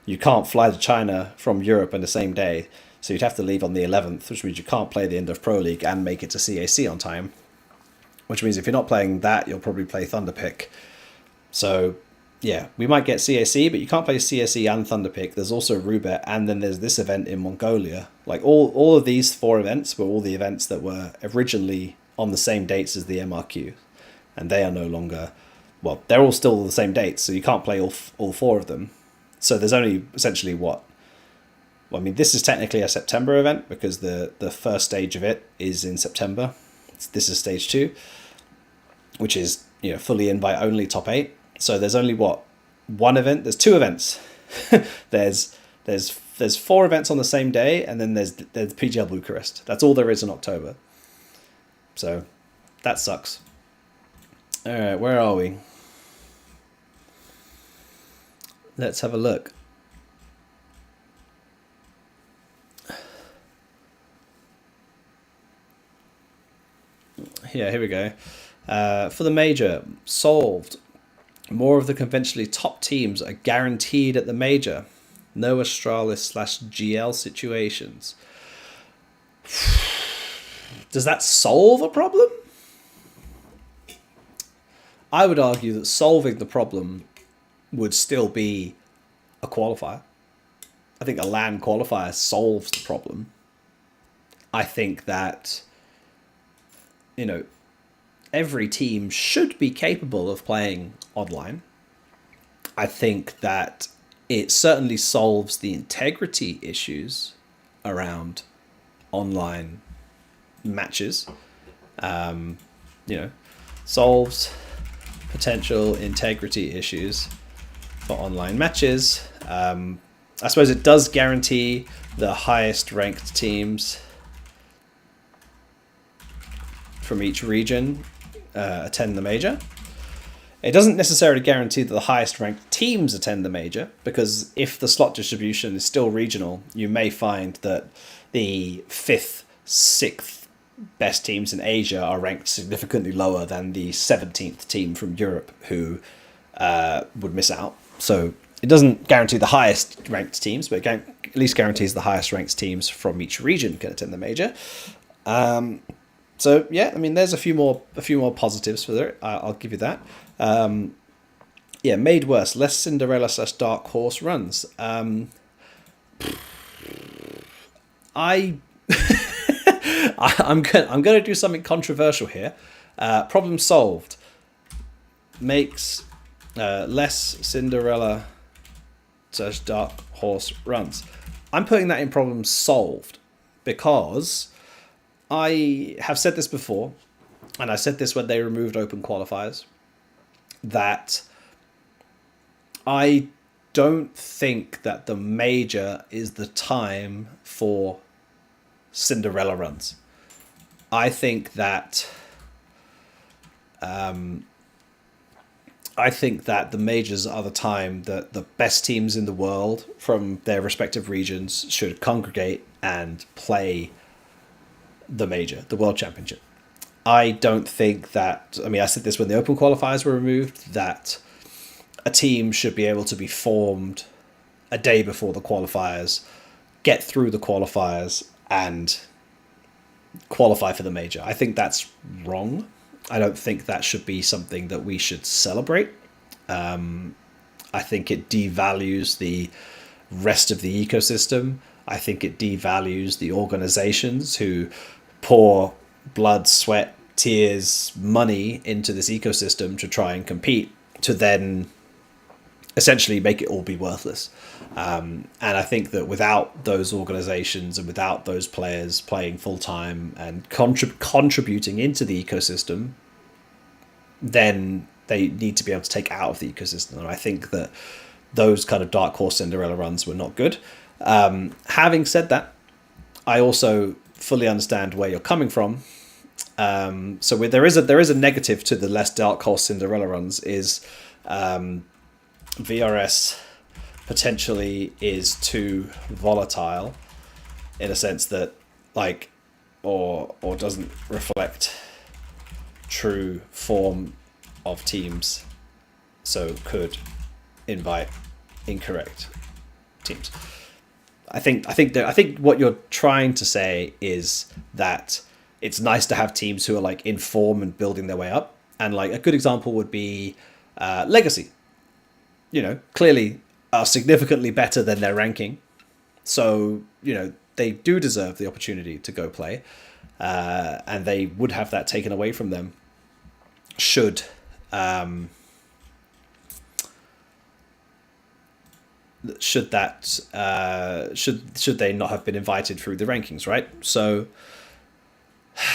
You can't fly to China from Europe on the same day, so you'd have to leave on the 11th, which means you can't play the end of Pro League and make it to CAC on time. Which means if you're not playing that, you'll probably play Thunderpick. So yeah, we might get CAC, but you can't play CAC and Thunderpick. There's also Rubet, and then there's this event in Mongolia. Like, all of these 4 events were all the events that were originally on the same dates as the MRQ, and they are no longer, well, they're all still the same dates, so you can't play all 4 of them. So there's only essentially this is technically a September event because the first stage of it is in September. This is stage 2, which is fully invite only top 8. So there's only one event. There's 2 events. there's 4 events on the same day, and then there's PGL Bucharest. That's all there is in October. So that sucks. All right, where are we? Let's have a look. Yeah, here we go. For the major, solved. More of the conventionally top teams are guaranteed at the major. No Astralis/GL situations. Does that solve a problem? I would argue that solving the problem would still be a qualifier. I think a LAN qualifier solves the problem. I think that, every team should be capable of playing online. I think that it certainly solves the integrity issues around online matches. Solves potential integrity issues for online matches. I suppose it does guarantee the highest ranked teams from each region attend the major. It doesn't necessarily guarantee that the highest ranked teams attend the major, because if the slot distribution is still regional, you may find that the 5th, 6th best teams in Asia are ranked significantly lower than the 17th team from Europe, who would miss out. So it doesn't guarantee the highest ranked teams, but it at least guarantees the highest ranked teams from each region can attend the major. So yeah, I mean, there's a few more positives for it. I'll give you that. Made worse, less Cinderella/Dark Horse runs. I'm going to do something controversial here. Problem solved. Makes less Cinderella/Dark Horse runs. I'm putting that in problem solved because I have said this before, and I said this when they removed open qualifiers, that I don't think that the major is the time for Cinderella runs. I think that the majors are the time that the best teams in the world from their respective regions should congregate and play the major, the World Championship. I don't think that, I said this when the open qualifiers were removed, that a team should be able to be formed a day before the qualifiers, get through the qualifiers, and qualify for the major. I think that's wrong. I don't think that should be something that we should celebrate. I think it devalues the rest of the ecosystem. I think it devalues the organizations who pour blood, sweat, tears, money into this ecosystem to try and compete, to then essentially make it all be worthless. And I think that without those organizations and without those players playing full time and contributing into the ecosystem, then they need to be able to take out of the ecosystem. And I think that those kind of dark horse Cinderella runs were not good. Having said that, I also fully understand where you're coming from. So there is a negative to the less dark horse Cinderella runs is VRS potentially is too volatile in a sense that or doesn't reflect true form of teams, so could invite incorrect teams. I think what you're trying to say is that it's nice to have teams who are in form and building their way up, and a good example would be Legacy. Clearly are significantly better than their ranking, so they do deserve the opportunity to go play, and they would have that taken away from them should they not have been invited through the rankings, right? So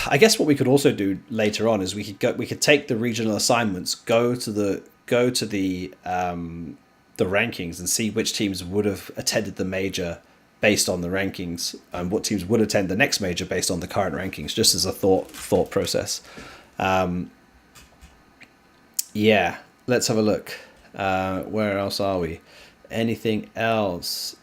I guess what we could also do later on is we could take the regional assignments, go to the rankings and see which teams would have attended the major based on the rankings and what teams would attend the next major based on the current rankings, just as a thought process. Yeah, let's have a look. Where else are we? Anything else?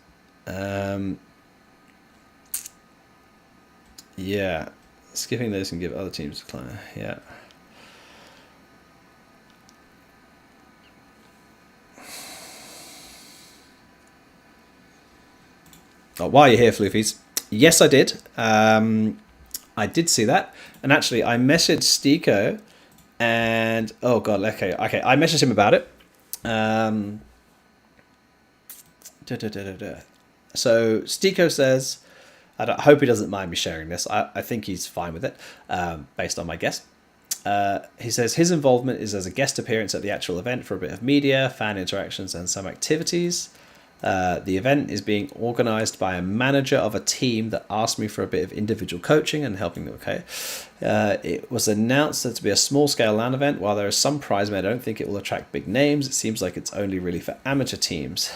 Yeah, skipping those can give other teams a climb. Yeah. Oh, while you're here, Floofies, yes, I did. I did see that, and actually, I messaged Stiko, and oh god, okay, I messaged him about it. So Stiko says, I hope he doesn't mind me sharing this. I think he's fine with it, based on my guess. He says his involvement is as a guest appearance at the actual event for a bit of media, fan interactions, and some activities. The event is being organised by a manager of a team that asked me for a bit of individual coaching and helping them. Okay, it was announced to be a small-scale LAN event. While there is some prize money, I don't think it will attract big names. It seems like it's only really for amateur teams.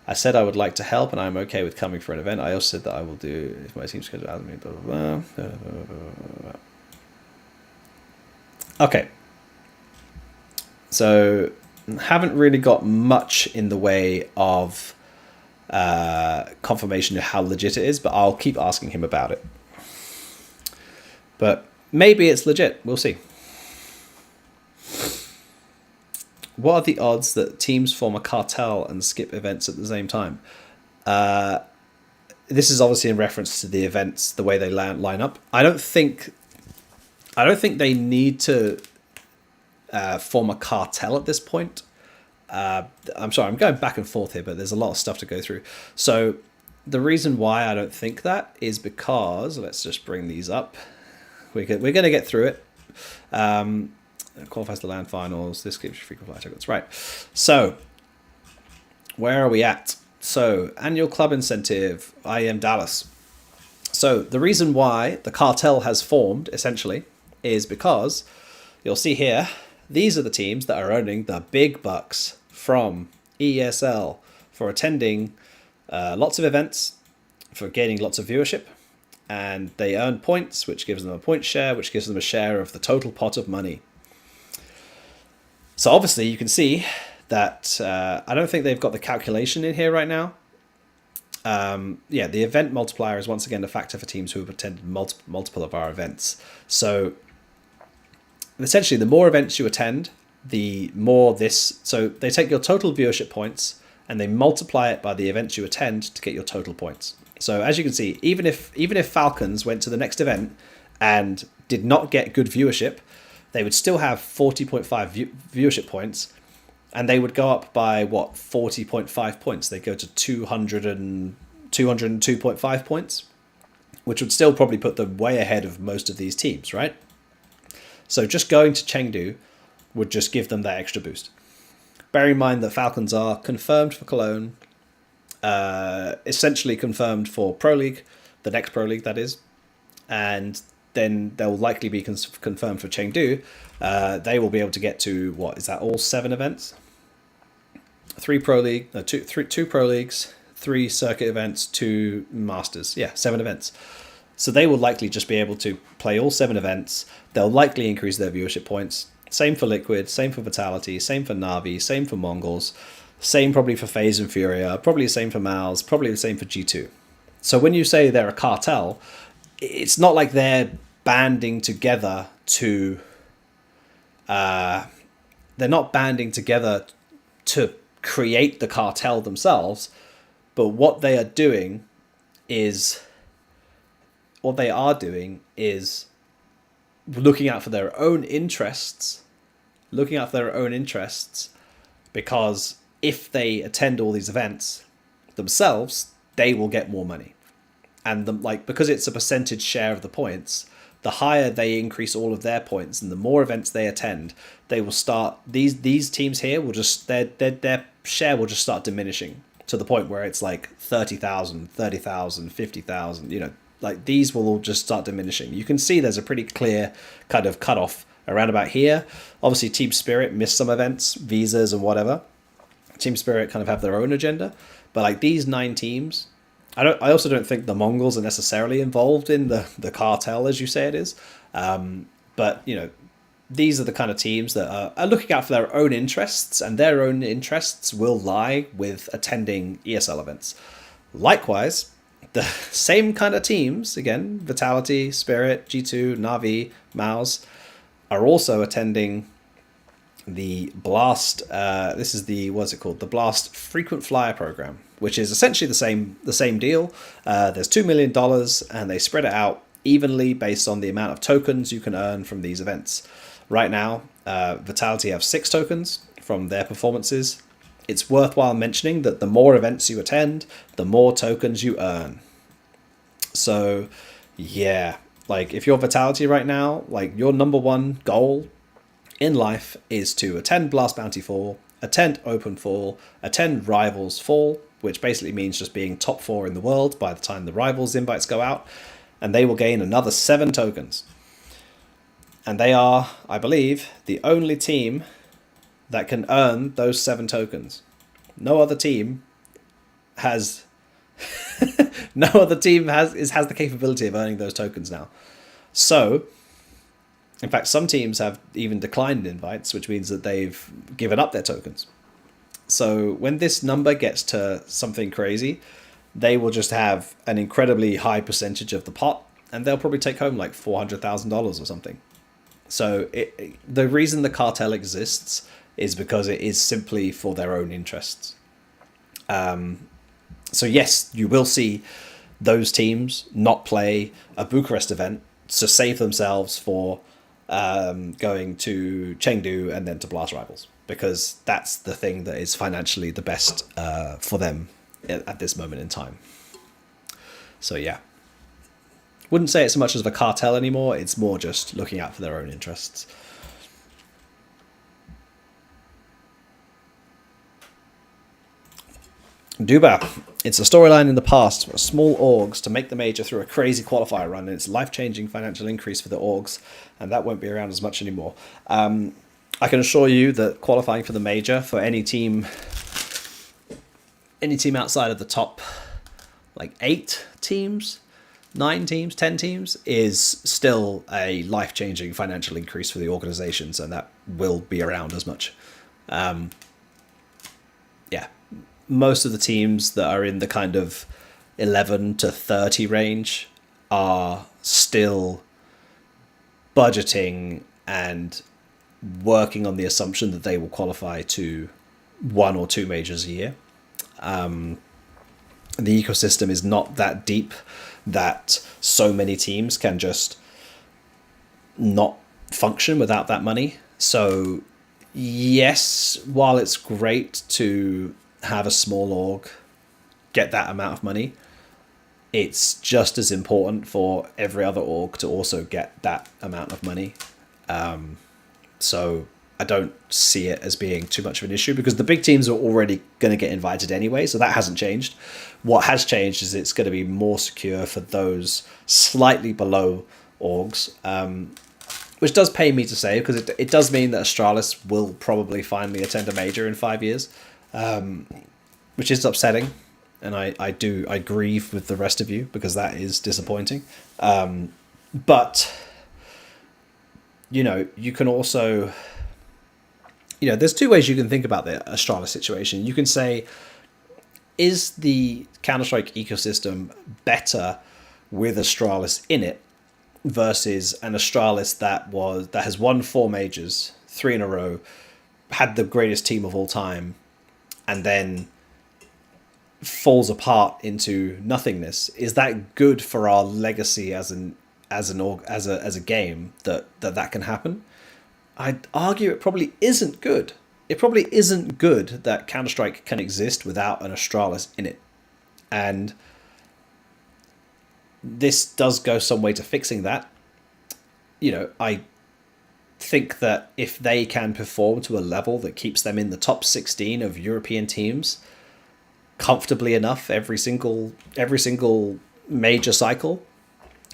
I said I would like to help, and I'm okay with coming for an event. I also said that I will do if my team schedule allows me. Blah blah blah. Okay, so haven't really got much in the way of confirmation of how legit it is, but I'll keep asking him about it. But maybe it's legit. We'll see. What are the odds that teams form a cartel and skip events at the same time? This is obviously in reference to the events, the way they line up. I don't think they need to form a cartel at this point. I'm sorry, I'm going back and forth here, but there's a lot of stuff to go through. So the reason why I don't think that is because, let's just bring these up. We're going to get through it. Qualifies the LAN finals. This gives you frequent flyer tickets. Right. So where are we at? So annual club incentive, IEM Dallas. So the reason why the cartel has formed essentially is because you'll see here, these are the teams that are earning the big bucks from ESL for attending lots of events, for gaining lots of viewership, and they earn points, which gives them a point share, which gives them a share of the total pot of money. So obviously you can see that I don't think they've got the calculation in here right now. Yeah, the event multiplier is once again a factor for teams who have attended multiple of our events. So essentially, the more events you attend, the more this. So they take your total viewership points and they multiply it by the events you attend to get your total points. So as you can see, even if Falcons went to the next event and did not get good viewership, they would still have 40.5 viewership points, and they would go up by 40.5 points. They go to 202.5 points, which would still probably put them way ahead of most of these teams, right? So just going to Chengdu would just give them that extra boost. Bear in mind that Falcons are confirmed for Cologne, essentially confirmed for Pro League, the next Pro League that is, and then they'll likely be confirmed for Chengdu. They will be able to get to, what is that, all 7 events? 3 Pro League, no, two Pro Leagues, 3 circuit events, 2 Masters. Yeah, 7 events. So they will likely just be able to play all 7 events. They'll likely increase their viewership points. Same for Liquid, same for Vitality, same for Na'Vi, same for Mongols, same probably for FaZe and Furia, probably the same for Mal's, probably the same for G2. So when you say they're a cartel, it's not like they're banding together to... they're not banding together to create the cartel themselves, but what they are doing is looking out for their own interests, because if they attend all these events themselves, they will get more money. And because it's a percentage share of the points, the higher they increase all of their points and the more events they attend, they will start, these teams here will just, their share will just start diminishing to the point where it's like 30,000, 30,000, 50,000, like these will all just start diminishing. You can see there's a pretty clear kind of cutoff around about here. Obviously Team Spirit missed some events, visas and whatever. Team Spirit kind of have their own agenda, but like these 9 teams, I also don't think the Mongols are necessarily involved in the cartel, as you say it is. But, these are the kind of teams that are looking out for their own interests, and their own interests will lie with attending ESL events. Likewise, the same kind of teams, again, Vitality, Spirit, G2, Na'Vi, Maus, are also attending the Blast, this is the, what's it called? The Blast Frequent Flyer Program, which is essentially the same deal. There's $2 million, and they spread it out evenly based on the amount of tokens you can earn from these events. Right now, Vitality have 6 tokens from their performances. It's worthwhile mentioning that the more events you attend, the more tokens you earn. So, yeah, like if you're Vitality right now, like your number one goal in life is to attend Blast Bounty Fall, attend Open Fall, attend Rivals Fall, which basically means just being top 4 in the world by the time the Rivals invites go out, and they will gain another 7 tokens. And they are, I believe, the only team that can earn those 7 tokens. No other team has has the capability of earning those tokens now. So, in fact, some teams have even declined invites, which means that they've given up their tokens. So when this number gets to something crazy, they will just have an incredibly high percentage of the pot, and they'll probably take home like $400,000 or something. So the reason the cartel exists is because it is simply for their own interests. So yes, you will see those teams not play a Bucharest event to save themselves for going to Chengdu and then to Blast Rivals, because that's the thing that is financially the best for them at this moment in time. So yeah, wouldn't say it's so much as a cartel anymore, it's more just looking out for their own interests. Duba, it's a storyline in the past for small orgs to make the major through a crazy qualifier run, and it's a life-changing financial increase for the orgs, and that won't be around as much anymore. I can assure you that qualifying for the major for any team outside of the top like 8 teams, 9 teams, 10 teams is still a life-changing financial increase for the organizations, and that will be around as much. Yeah, most of the teams that are in the kind of 11 to 30 range are still budgeting and working on the assumption that they will qualify to 1 or 2 majors a year. The ecosystem is not that deep that so many teams can just not function without that money. So yes, while it's great to have a small org get that amount of money, it's just as important for every other org to also get that amount of money. So I don't see it as being too much of an issue because the big teams are already going to get invited anyway, so that hasn't changed. What has changed is it's going to be more secure for those slightly below orgs, which does pain me to say because it does mean that Astralis will probably finally attend a major in 5 years, which is upsetting, and I grieve with the rest of you because that is disappointing. But you can also, there's two ways you can think about the Astralis situation. You can say, is the Counter-Strike ecosystem better with Astralis in it versus an Astralis that has won 4 majors, 3 in a row, had the greatest team of all time, and then falls apart into nothingness? Is that good for our legacy as a game that can happen? I'd argue it probably isn't good. It probably isn't good that Counter-Strike can exist without an Astralis in it. And this does go some way to fixing that. I think that if they can perform to a level that keeps them in the top 16 of European teams comfortably enough every single major cycle,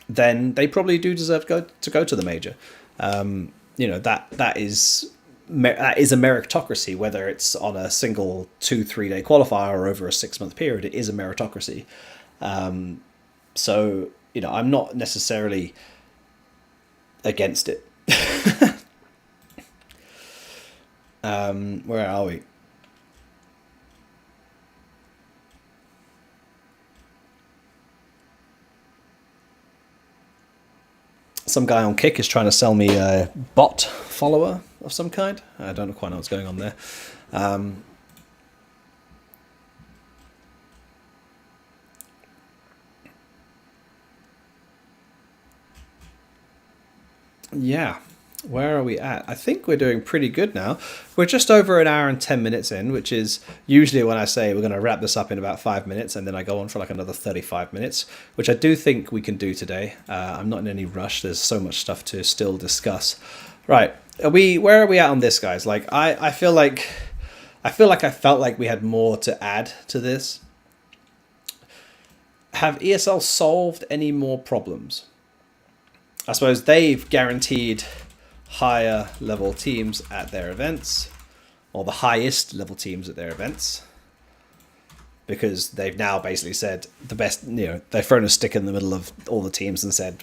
then they probably do deserve to go to the major. That is a meritocracy, whether it's on a single 2-3 day qualifier or over a 6-month period. It is a meritocracy. So I'm not necessarily against it. Where are we? Some guy on Kick is trying to sell me a bot follower of some kind. I don't quite know what's going on there. Yeah, where are we at? I think we're doing pretty good now. We're just over an hour and 10 minutes in, which is usually when I say we're going to wrap this up in about 5 minutes, and then I go on for like another 35 minutes, which I do think we can do today. I'm not in any rush. There's so much stuff to still discuss. Right, where are we at on this, guys? Like, I feel like I felt like we had more to add to this. Have ESL solved any more problems? I suppose they've guaranteed higher level teams at their events, or the highest level teams at their events, because they've now basically said the best, they've thrown a stick in the middle of all the teams and said,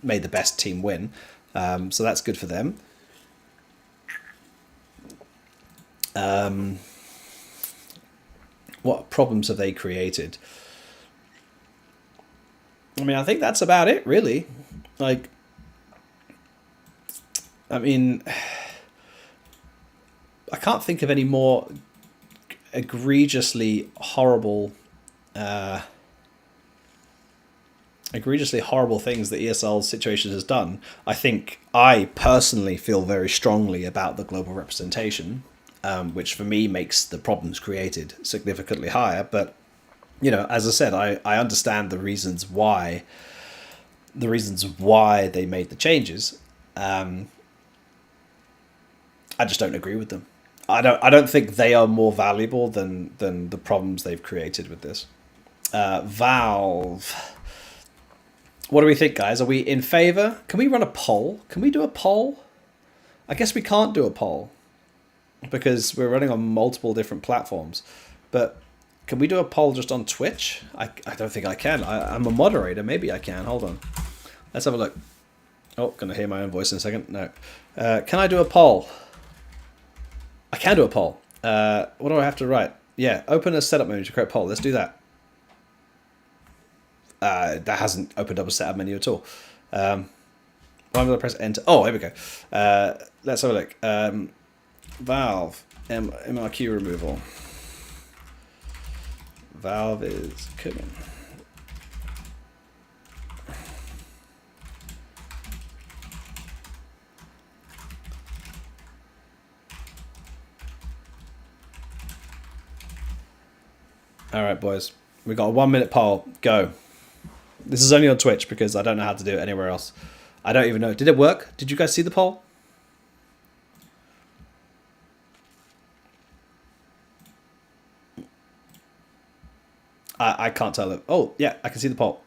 made the best team win. So that's good for them. What problems have they created? I mean, I think that's about it, really. Like, I mean, I can't think of any more egregiously horrible things that ESL's situation has done. I personally feel very strongly about the global representation, which for me makes the problems created significantly higher. But, as I said, I understand the reasons why they made the changes. I just don't agree with them. I don't think they are more valuable than the problems they've created with this. Valve. What do we think, guys? Are we in favor? Can we run a poll? Can we do a poll? I guess we can't do a poll because we're running on multiple different platforms. But can we do a poll just on Twitch? I don't think I can. I'm a moderator. Maybe I can. Hold on. Let's have a look. Oh, gonna hear my own voice in a second. No. Can I do a poll? I can do a poll. What do I have to write? Yeah, open a setup menu to create a poll. Let's do that. That hasn't opened up a setup menu at all. Why would I press enter? Oh, here we go. Let's have a look. Valve MRQ removal. Valve is cooking. All right, boys. We got a 1 minute poll. Go. This is only on Twitch because I don't know how to do it anywhere else. I don't even know. Did it work? Did you guys see the poll? I can't tell it. Oh, yeah, I can see the poll.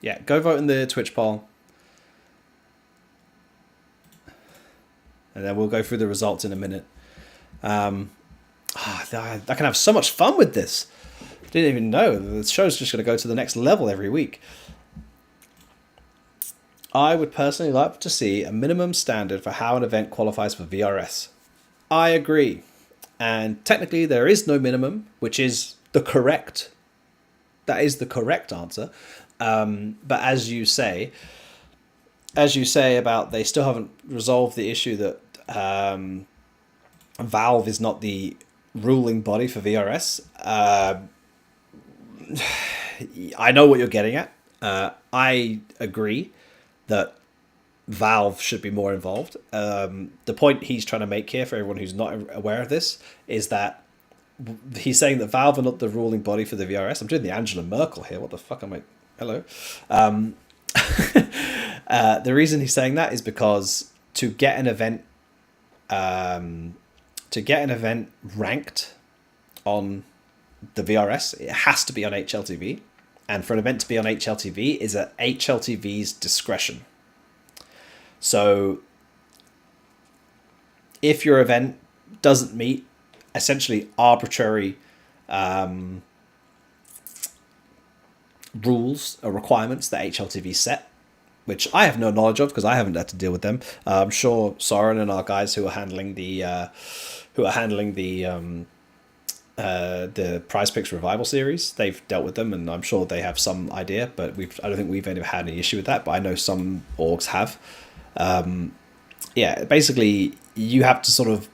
Yeah, go vote in the Twitch poll. And then we'll go through the results in a minute. I can have so much fun with this. Didn't even know. The show's just going to go to the next level every week. I would personally like to see a minimum standard for how an event qualifies for VRS. I agree. And technically there is no minimum, which is the correct. That is the correct answer. But as you say about they still haven't resolved the issue that Valve is not the ruling body for VRS. I know what you're getting at. I agree that Valve should be more involved. The point he's trying to make here, for everyone who's not aware of this, is that he's saying that Valve are not the ruling body for the VRS. I'm doing the Angela Merkel here. What the fuck am I? Hello. The reason he's saying that is because to get an event ranked on the VRS, it has to be on HLTV. And for an event to be on HLTV is at HLTV's discretion. So if your event doesn't meet essentially arbitrary rules or requirements that HLTV set, which I have no knowledge of because I haven't had to deal with them. I'm sure Soren and our guys who are handling the Prize Picks Revival series, they've dealt with them, and I'm sure they have some idea. But I don't think we've ever had any issue with that. But I know some orgs have. Basically, you have to sort of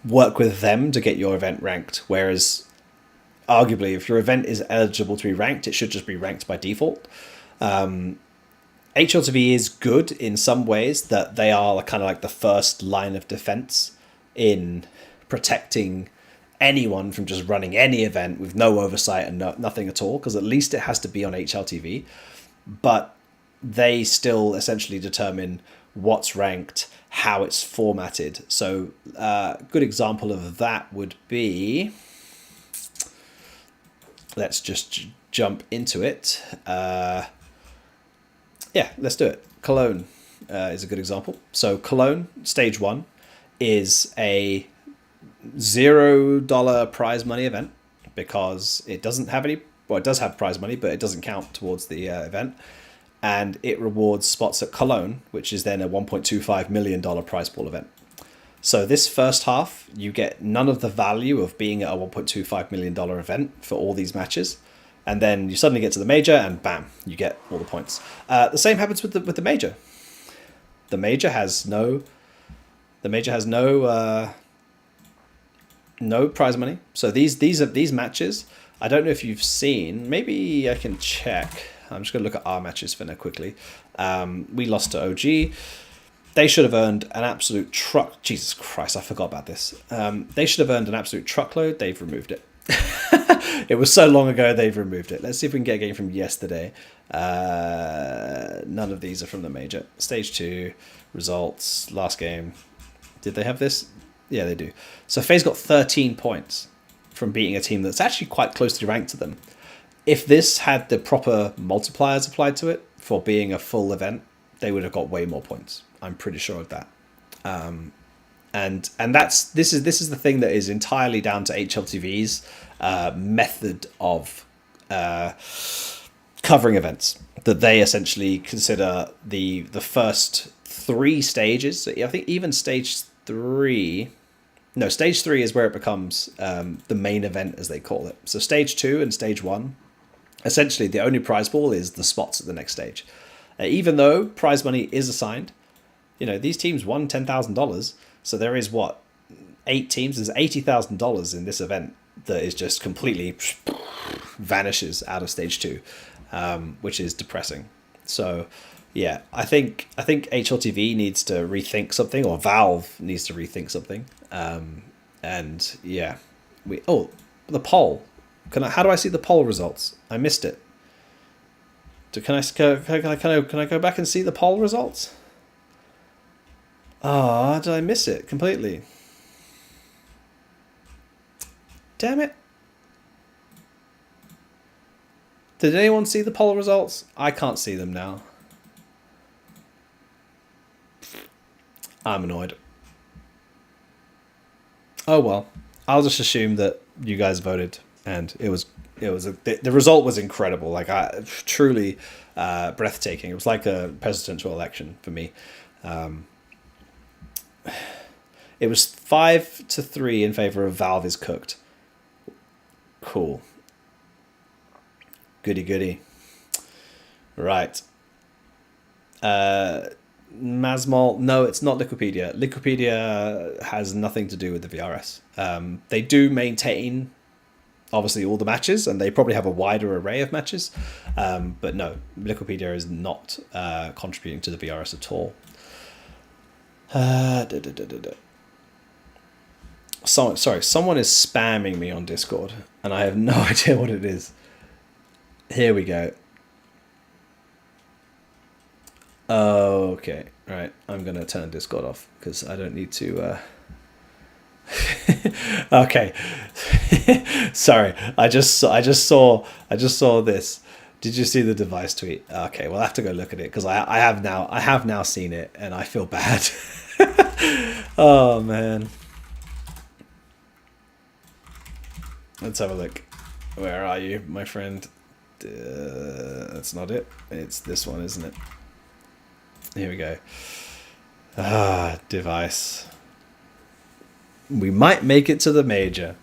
work with them to get your event ranked. Whereas, arguably, if your event is eligible to be ranked, it should just be ranked by default. HLTV is good in some ways that they are kind of like the first line of defense in protecting anyone from just running any event with no oversight and nothing at all, because at least it has to be on HLTV. But they still essentially determine what's ranked, how it's formatted. So a good example of that would be, let's just jump into it. Let's do it. Cologne is a good example. So Cologne, stage 1, is a $0 prize money event because it doesn't have any, well, it does have prize money, but it doesn't count towards the event. And it rewards spots at Cologne, which is then a $1.25 million prize pool event. So this first half, you get none of the value of being at a $1.25 million event for all these matches. And then you suddenly get to the major and bam, you get all the points. The same happens with the major. The major has no prize money. So these matches, I don't know if you've seen, maybe I can check. I'm just going to look at our matches for now quickly. We lost to OG. They should have earned an absolute truck. Jesus Christ, I forgot about this. They should have earned an absolute truckload. They've removed it. It was so long ago they've removed it. Let's see if we can get a game from yesterday. None of these are from the major. Stage 2, results, last game. Did they have this? Yeah, they do. So FaZe got 13 points from beating a team that's actually quite closely ranked to them. If this had the proper multipliers applied to it for being a full event, they would have got way more points. I'm pretty sure of that. And this is the thing that is entirely down to HLTV's method of covering events. That they essentially consider the first 3 stages. So I think even stage 3. No, stage 3 is where it becomes the main event, as they call it. So stage 2 and stage 1. Essentially, the only prize pool is the spots at the next stage. Even though prize money is assigned, these teams won $10,000. So there is 8 teams. There's $80,000 in this event that is just completely vanishes out of stage 2, which is depressing. So yeah, I think HLTV needs to rethink something, or Valve needs to rethink something. And yeah, the poll. How do I see the poll results? I missed it. Can I go back and see the poll results? Did I miss it completely? Damn it. Did anyone see the poll results? I can't see them now. I'm annoyed. Oh well, I'll just assume that you guys voted, and the result was incredible. Like, truly breathtaking. It was like a presidential election for me. It was 5-3 in favor of Valve is cooked. Cool. Goody goody. Right. Masmol, no, it's not Liquipedia. Liquipedia has nothing to do with the VRS. They do maintain, obviously, all the matches, and they probably have a wider array of matches. But no, Liquipedia is not contributing to the VRS at all. Someone is spamming me on Discord, and I have no idea what it is. Here we go. Okay, right. I'm gonna turn Discord off because I don't need to. Okay, sorry. I just saw this. Did you see the device tweet? Okay, we'll have to go look at it because I have now seen it and I feel bad. Oh man. Let's have a look. Where are you, my friend? That's not it. It's this one, isn't it? Here we go. Device. We might make it to the major.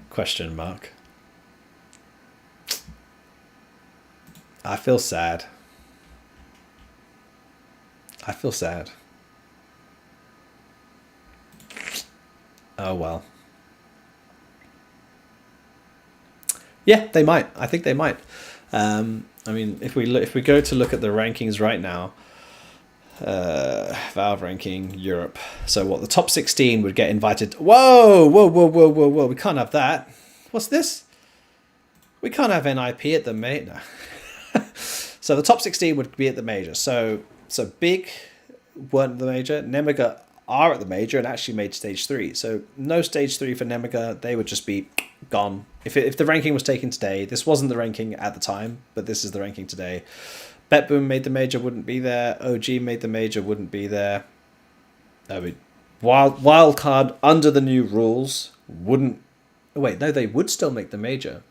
Question mark. I feel sad. I feel sad. Oh well. Yeah, they might. I think they might. I mean, if we go to look at the rankings right now, Valve ranking Europe. So what, the top 16 would get invited. Whoa! We can't have that. What's this? We can't have NIP at the major. No. So the top 16 would be at the major. So Big weren't at the major. Nemiga are at the major and actually made stage 3. So no stage 3 for Nemiga. They would just be gone. If the ranking was taken today, this wasn't the ranking at the time, but this is the ranking today. Betboom made the major, wouldn't be there. OG made the major, wouldn't be there. I mean, wildcard under the new rules wouldn't. Wait, no, they would still make the major.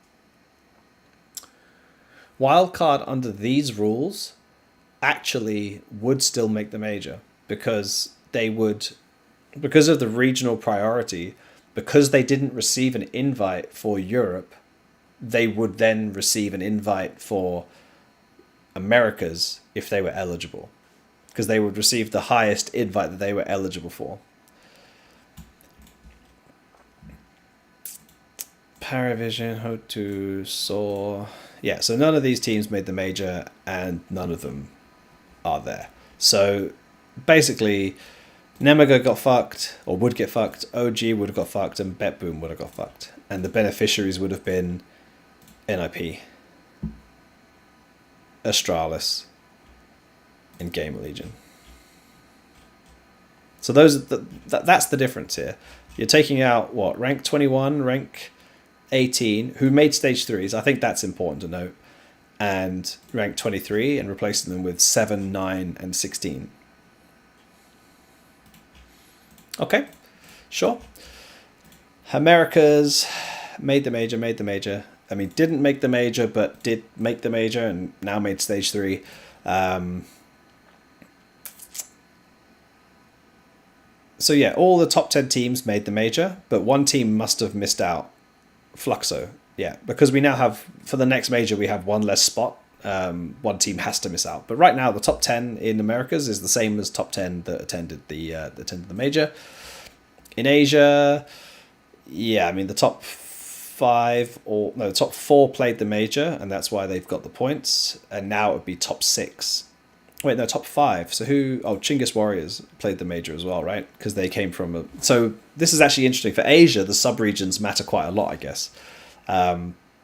Wildcard under these rules actually would still make the major because they would, because of the regional priority, because they didn't receive an invite for Europe, they would then receive an invite for Americas if they were eligible, because they would receive the highest invite that they were eligible for. Paravision, Ho2, Saw. Yeah, so none of these teams made the major and none of them are there. So basically, Nemiga got fucked, or would get fucked, OG would have got fucked, and Betboom would have got fucked. And the beneficiaries would have been NIP, Astralis, and Gamer Legion. So that's the difference here. You're taking out, what, rank 21, rank 18, who made stage 3s, I think that's important to note, and rank 23, and replacing them with 7, 9, and 16. Okay, sure. Americas made the major. I mean, didn't make the major, but did make the major and now made stage 3. So yeah, all the top 10 teams made the major, but one team must have missed out. Fluxo, yeah, because we now have, for the next major, we have one less spot. One team has to miss out. But right now, the top 10 in Americas is the same as top 10 that attended the major. In Asia, yeah, I mean, the top 4 played the major, and that's why they've got the points. And now it would be top 6. Wait, no, top 5. So who? Oh, Chinggis Warriors played the major as well, right? Because they came from so this is actually interesting. For Asia, the sub-regions matter quite a lot, I guess,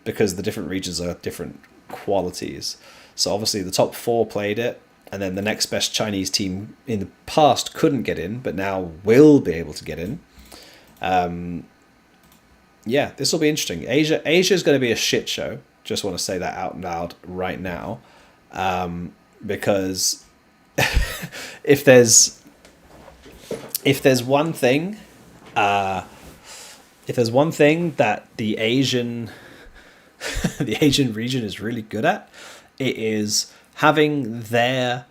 because the different regions are different qualities. So obviously the top 4 played it, and then the next best Chinese team in the past couldn't get in, but now will be able to get in. Yeah, this will be interesting. Asia is going to be a shit show. Just want to say that out loud right now, because if there's one thing, if there's one thing that the Asian the Asian region is really good at, it is having their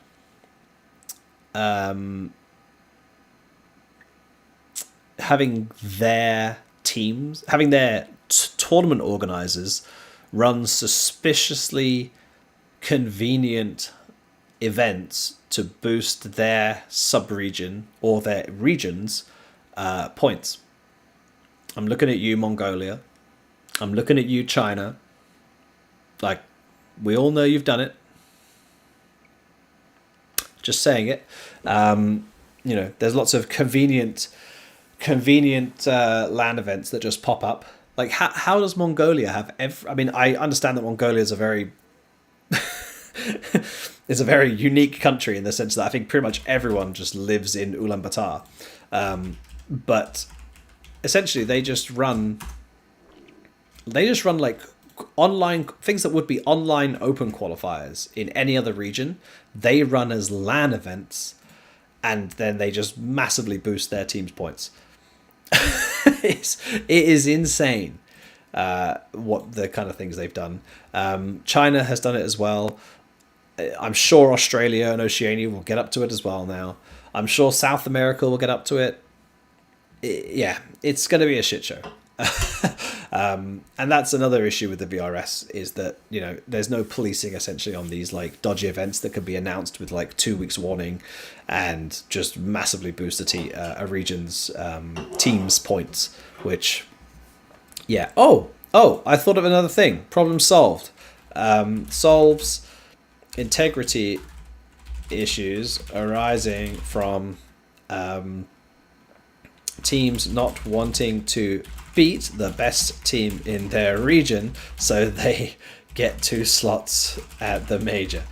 teams, having their tournament organizers run suspiciously convenient events to boost their sub-region or their region's points. I'm looking at you, Mongolia. I'm looking at you, China. Like, we all know you've done it. Just saying it. There's lots of convenient LAN events that just pop up. Like, how does Mongolia have I mean, I understand that Mongolia is a very is a very unique country in the sense that I think pretty much everyone just lives in Ulaanbaatar. But essentially they just run like online things that would be online open qualifiers in any other region. They run as LAN events, and then they just massively boost their team's points. It is insane what the kind of things they've done. China has done it as well. I'm sure Australia and Oceania will get up to it as well now. I'm sure South America will get up to it. Yeah, it's going to be a shit show. And that's another issue with the VRS, is that, there's no policing essentially on these like dodgy events that can be announced with like 2 weeks warning and just massively boost a region's team's points, which, yeah. Oh, I thought of another thing. Problem solved. Solves integrity issues arising from teams not wanting to beat the best team in their region, so they get 2 slots at the major.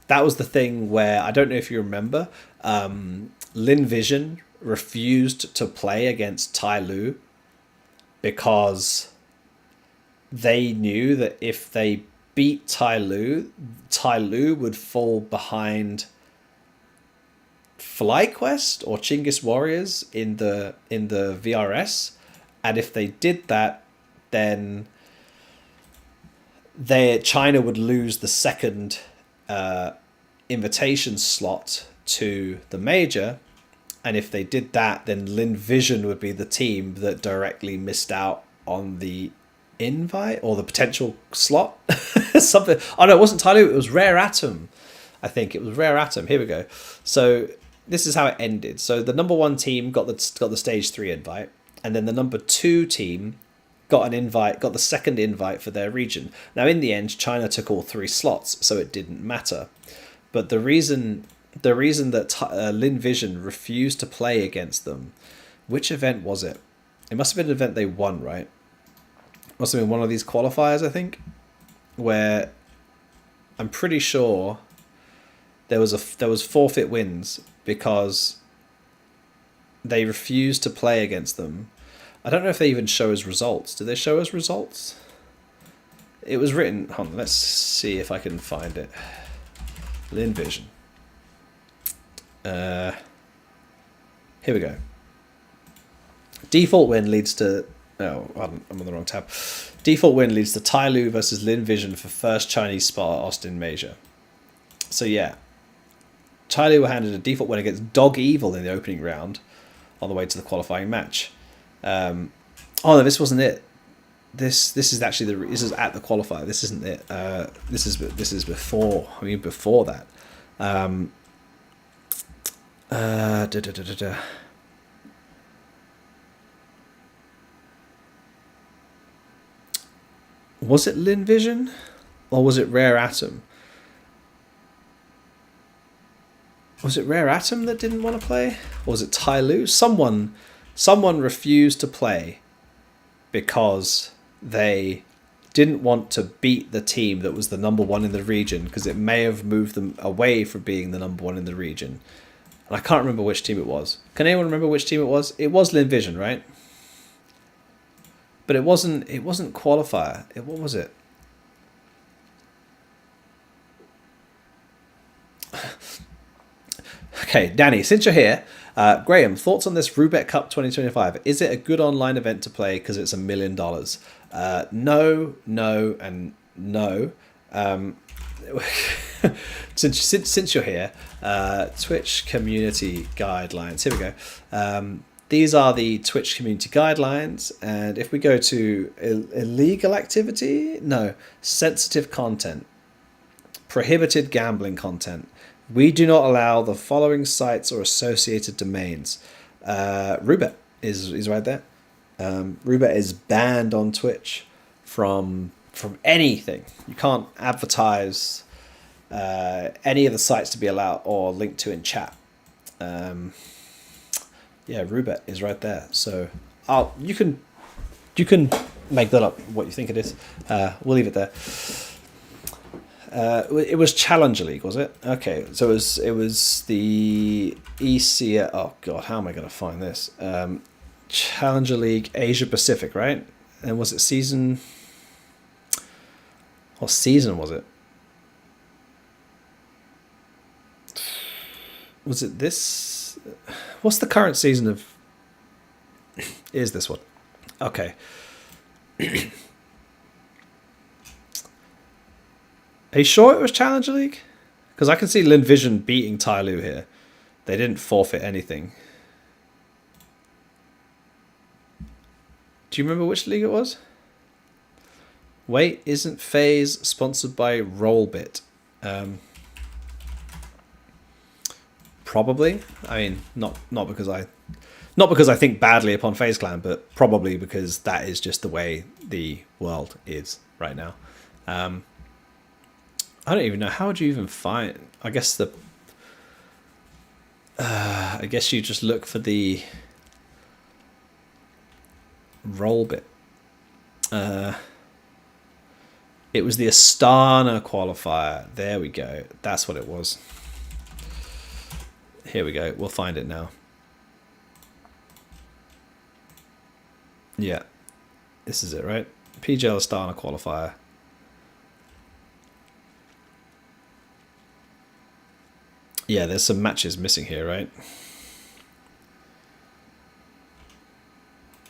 That was the thing where, I don't know if you remember, Lin Vision refused to play against Tai Lu because they knew that if they beat Tai Lu would fall behind FlyQuest or Chinggis Warriors in the VRS, and if they did that, then China would lose the second invitation slot to the major, and if they did that, then Lin Vision would be the team that directly missed out on the invite or the potential slot. Something. Oh no, it wasn't Tai Lu, it was Rare Atom. I think it was Rare Atom. Here we go. So this is how it ended. So the number 1 team got the stage 3 invite, and then the number 2 team got the second invite for their region. Now in the end, China took all 3 slots, so it didn't matter. But the reason that Lin Vision refused to play against them, which event was it? It must have been an event they won, right? Must have been one of these qualifiers, I think, where I'm pretty sure there was forfeit wins because they refused to play against them. I don't know if they even show us results. Did they show us results? It was written. Hold on, let's see if I can find it. Lin Vision. Here we go. Default win leads to... Oh, I'm on the wrong tab. Default win leads to Tai Lu versus Lin Vision for first Chinese spot at Austin Major. So yeah, Tai Lu were handed a default win against Dog Evil in the opening round on the way to the qualifying match. Oh no, this wasn't it. This is actually this is at the qualifier. This isn't it. This is before. I mean before that. Was it Lin Vision or was it Rare Atom? Was it Rare Atom that didn't want to play? Or was it Tai Lu? Someone refused to play because they didn't want to beat the team that was the number 1 in the region, because it may have moved them away from being the number 1 in the region. And I can't remember which team it was. Can anyone remember which team it was? It was Lin Vision, right? But it wasn't qualifier. What was it? Okay, Danny, since you're here, Graham, thoughts on this Rubet Cup 2025? Is it a good online event to play because it's $1 million? No, no, and no. Since you're here, Twitch community guidelines. Here we go. These are the Twitch community guidelines, and if we go to illegal activity, no, sensitive content, prohibited gambling content, we do not allow the following sites or associated domains. Rubet is right there. Rubet is banned on Twitch from anything. You can't advertise any of the sites to be allowed or linked to in chat. Yeah, Rubet is right there. So you can make that up what you think it is. We'll leave it there. It was Challenger League, was it? Okay, so it was the EC. Oh God, how am I going to find this? Challenger League Asia Pacific, right? And was it season? What season was it? Was it this? What's the current season of? Is this one? Okay. Are you sure it was Challenger League? Because I can see Lin Vision beating Tyloo here. They didn't forfeit anything. Do you remember which league it was? Wait, isn't FaZe sponsored by Rollbit? Probably. I mean, not because I think badly upon FaZe Clan, but probably because that is just the way the world is right now. I don't even know. How would you even find? I guess I guess you just look for the roll bit. It was the Astana qualifier. There we go. That's what it was. Here we go. We'll find it now. Yeah. This is it, right? PGL Astana qualifier. Yeah, there's some matches missing here, right?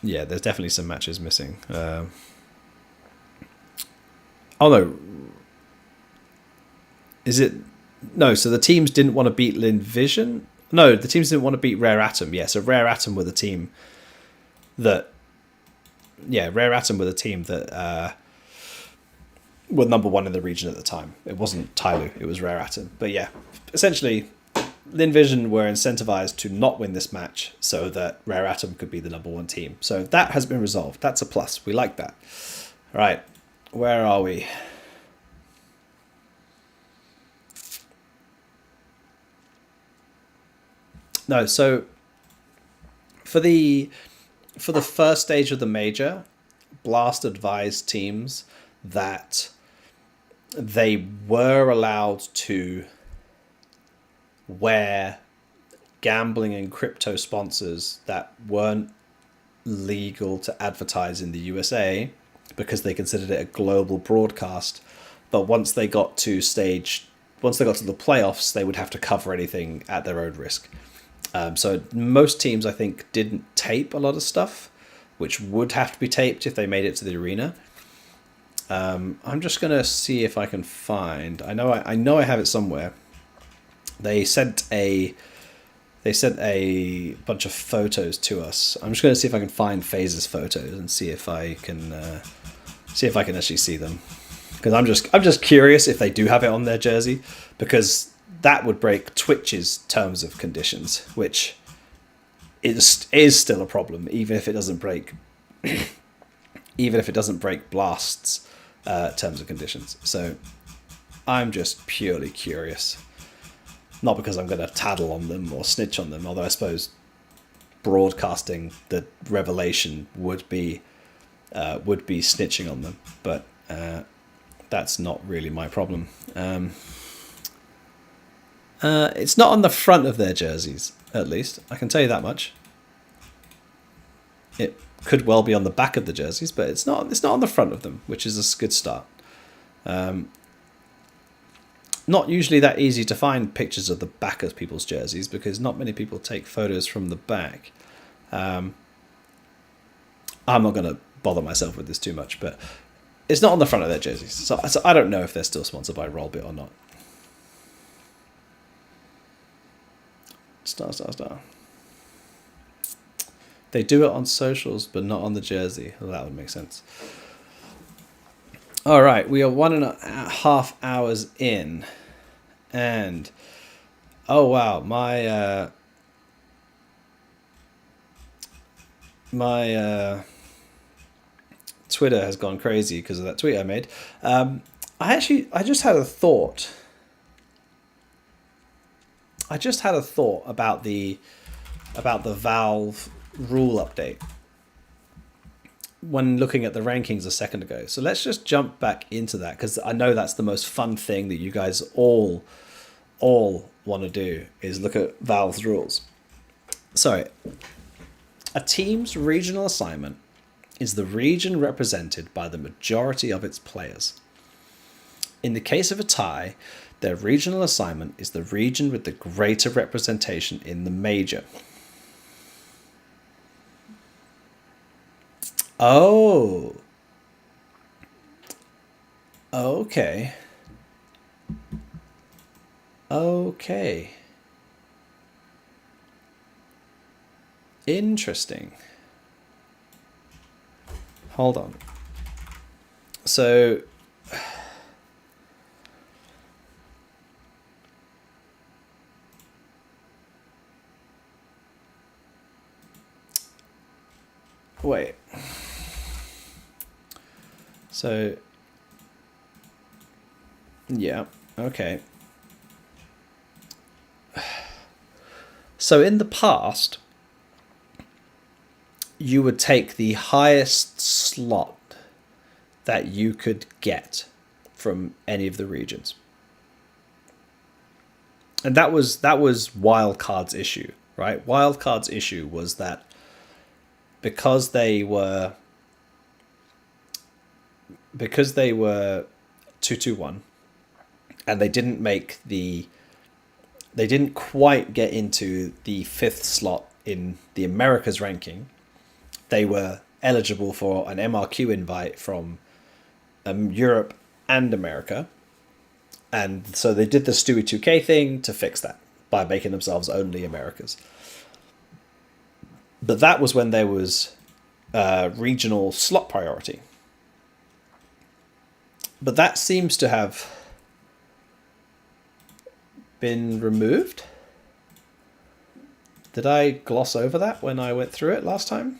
Yeah, there's definitely some matches missing. Oh no. Is it? No, so the teams didn't want to beat Lin Vision? No, the teams didn't want to beat Rare Atom. Yeah, so Rare Atom were the team that... Yeah, Rare Atom were the team that were number one in the region at the time. It wasn't Tyloo, it was Rare Atom. But yeah, essentially, Lin Vision were incentivized to not win this match so that Rare Atom could be the number one team. So that has been resolved. That's a plus. We like that. All right, where are we? No, so for the first stage of the major, Blast advised teams that they were allowed to wear gambling and crypto sponsors that weren't legal to advertise in the USA because they considered it a global broadcast. But once they got to the playoffs, they would have to cover anything at their own risk. So most teams, I think, didn't tape a lot of stuff, which would have to be taped if they made it to the arena. I'm just gonna see if I can find. I know I have it somewhere. They sent a bunch of photos to us. I'm just gonna see if I can find FaZe's photos and see if I can actually see them, because I'm just curious if they do have it on their jersey, because that would break Twitch's terms of conditions, which is still a problem, even if it doesn't break Blast's terms and conditions. So I'm just purely curious, not because I'm going to tattle on them or snitch on them, although I suppose broadcasting the revelation would be snitching on them, but that's not really my problem. It's not on the front of their jerseys, at least. I can tell you that much. It could well be on the back of the jerseys, but it's not on the front of them, which is a good start. not usually that easy to find pictures of the back of people's jerseys because not many people take photos from the back. I'm not going to bother myself with this too much, but it's not on the front of their jerseys. So I don't know if they're still sponsored by Rollbit or not. Star. They do it on socials, but not on the jersey. Well, that would make sense. All right, we are 1.5 hours in, and oh wow, my Twitter has gone crazy because of that tweet I made. I just had a thought. About the Valve rule update when looking at the rankings a second ago. So let's just jump back into that because I know that's the most fun thing that you guys all want to do is look at Valve's rules. So a team's regional assignment is the region represented by the majority of its players. In the case of a tie, their regional assignment is the region with the greater representation in the major. Oh. Okay. Interesting. Hold on. So wait. So yeah, okay. So in the past, you would take the highest slot that you could get from any of the regions. And that was Wildcard's issue, right? Wildcard's issue was that because they were 2-2-1 and they didn't quite get into the 5th slot in the Americas ranking. They were eligible for an MRQ invite from Europe and America. And so they did the Stewie 2K thing to fix that by making themselves only Americas. But that was when there was regional slot priority. But that seems to have been removed. Did I gloss over that when I went through it last time?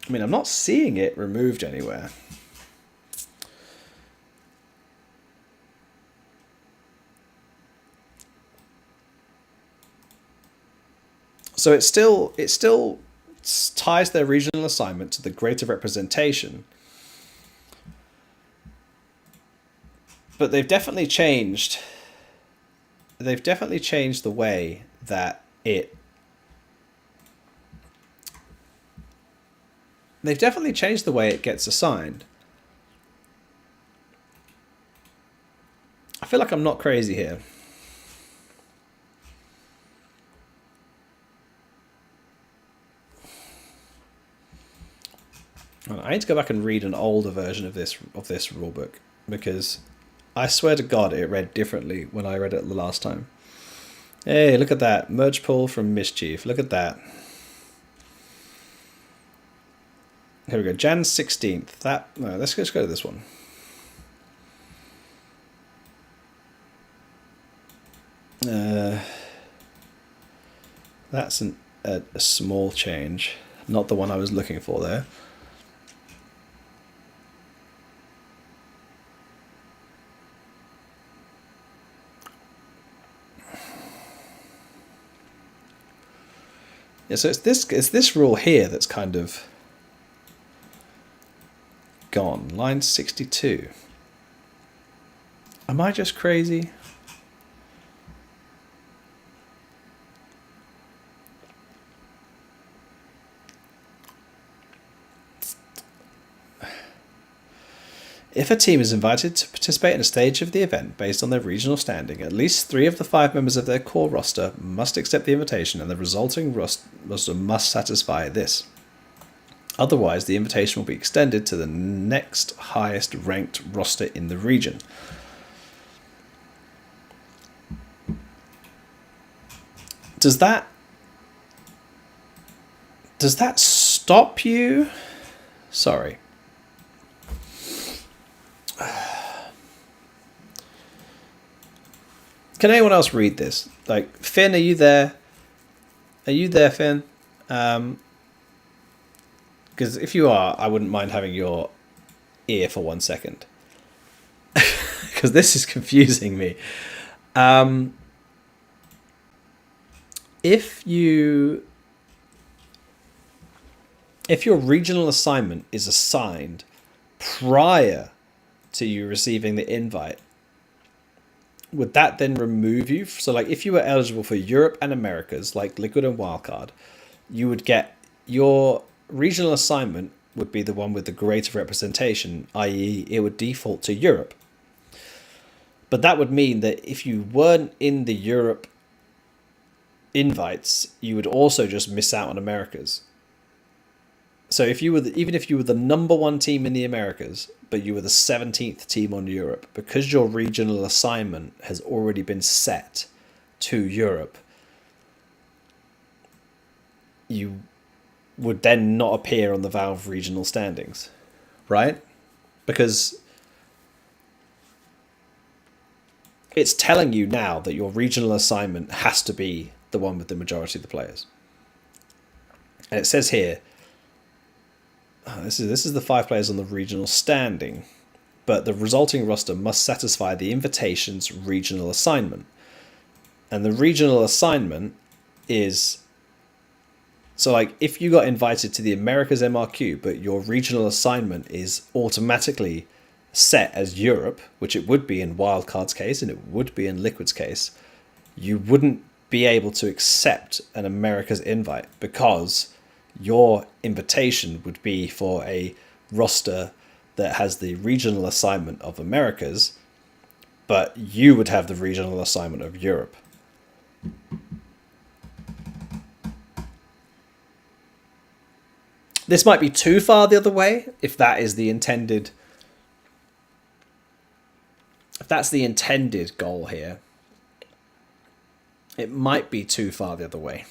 I mean, I'm not seeing it removed anywhere. So it still ties their regional assignment to the greater representation. But they've definitely changed the way that it gets assigned. I feel like I'm not crazy here. I need to go back and read an older version of this rulebook because I swear to God it read differently when I read it the last time. Hey, look at that. Merge pull from Mischief. Look at that. Here we go. Jan 16th. Let's just go to this one. That's a small change. Not the one I was looking for there. Yeah, so it's this rule here that's kind of gone. Line 62. Am I just crazy? If a team is invited to participate in a stage of the event based on their regional standing, at least 3 of the 5 members of their core roster must accept the invitation, and the resulting roster must satisfy this. Otherwise, the invitation will be extended to the next highest ranked roster in the region. Does that stop you? Sorry. Can anyone else read this? Like, Finn, are you there? Are you there, Finn? Because if you are, I wouldn't mind having your ear for 1 second. Because this is confusing me. If your regional assignment is assigned prior to you receiving the invite, would that then remove you? So, like, if you were eligible for Europe and Americas, like Liquid and Wildcard, you would get your regional assignment would be the one with the greater representation, i.e. it would default to Europe. But that would mean that if you weren't in the Europe invites, you would also just miss out on Americas. So if you were even if you were the number 1 team in the Americas, but you were the 17th team on Europe, because your regional assignment has already been set to Europe, you would then not appear on the Valve regional standings, right? Because it's telling you now that your regional assignment has to be the one with the majority of the players. And it says here, this is the 5 players on the regional standing, but the resulting roster must satisfy the invitation's regional assignment. And the regional assignment is, so like if you got invited to the Americas MRQ, but your regional assignment is automatically set as Europe, which it would be in Wildcard's case and it would be in Liquid's case, you wouldn't be able to accept an America's invite because your invitation would be for a roster that has the regional assignment of Americas, but you would have the regional assignment of Europe. This might be too far the other way if that is the intended, if that's the intended goal here. It might be too far the other way.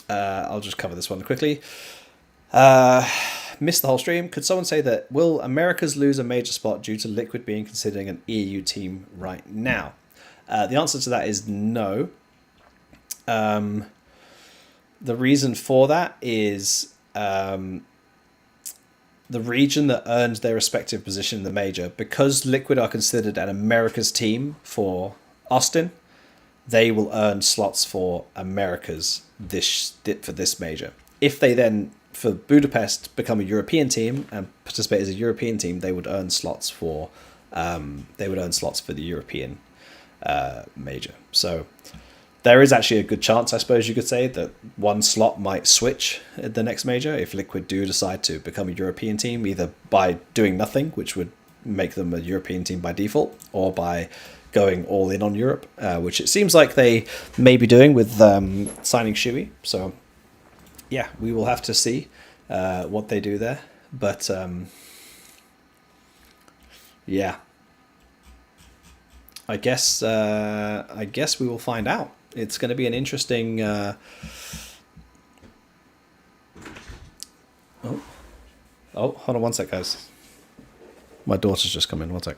I'll just cover this one quickly. Missed the whole stream. Could someone say that will Americas lose a major spot due to Liquid being considering an EU team right now? The answer to that is no. The reason for that is the region that earned their respective position in the major, because Liquid are considered an America's team for Austin, they will earn slots for Americas for this major. If they then, for Budapest, become a European team and participate as a European team, they would earn slots for the European major. So there is actually a good chance, I suppose you could say, that one slot might switch at the next major if Liquid do decide to become a European team, either by doing nothing, which would make them a European team by default, or by going all in on Europe, which it seems like they may be doing with signing Shuey. So yeah, we will have to see what they do there. But yeah, I guess we will find out. It's going to be an interesting. Oh, hold on 1 sec, guys. My daughter's just come in. 1 sec.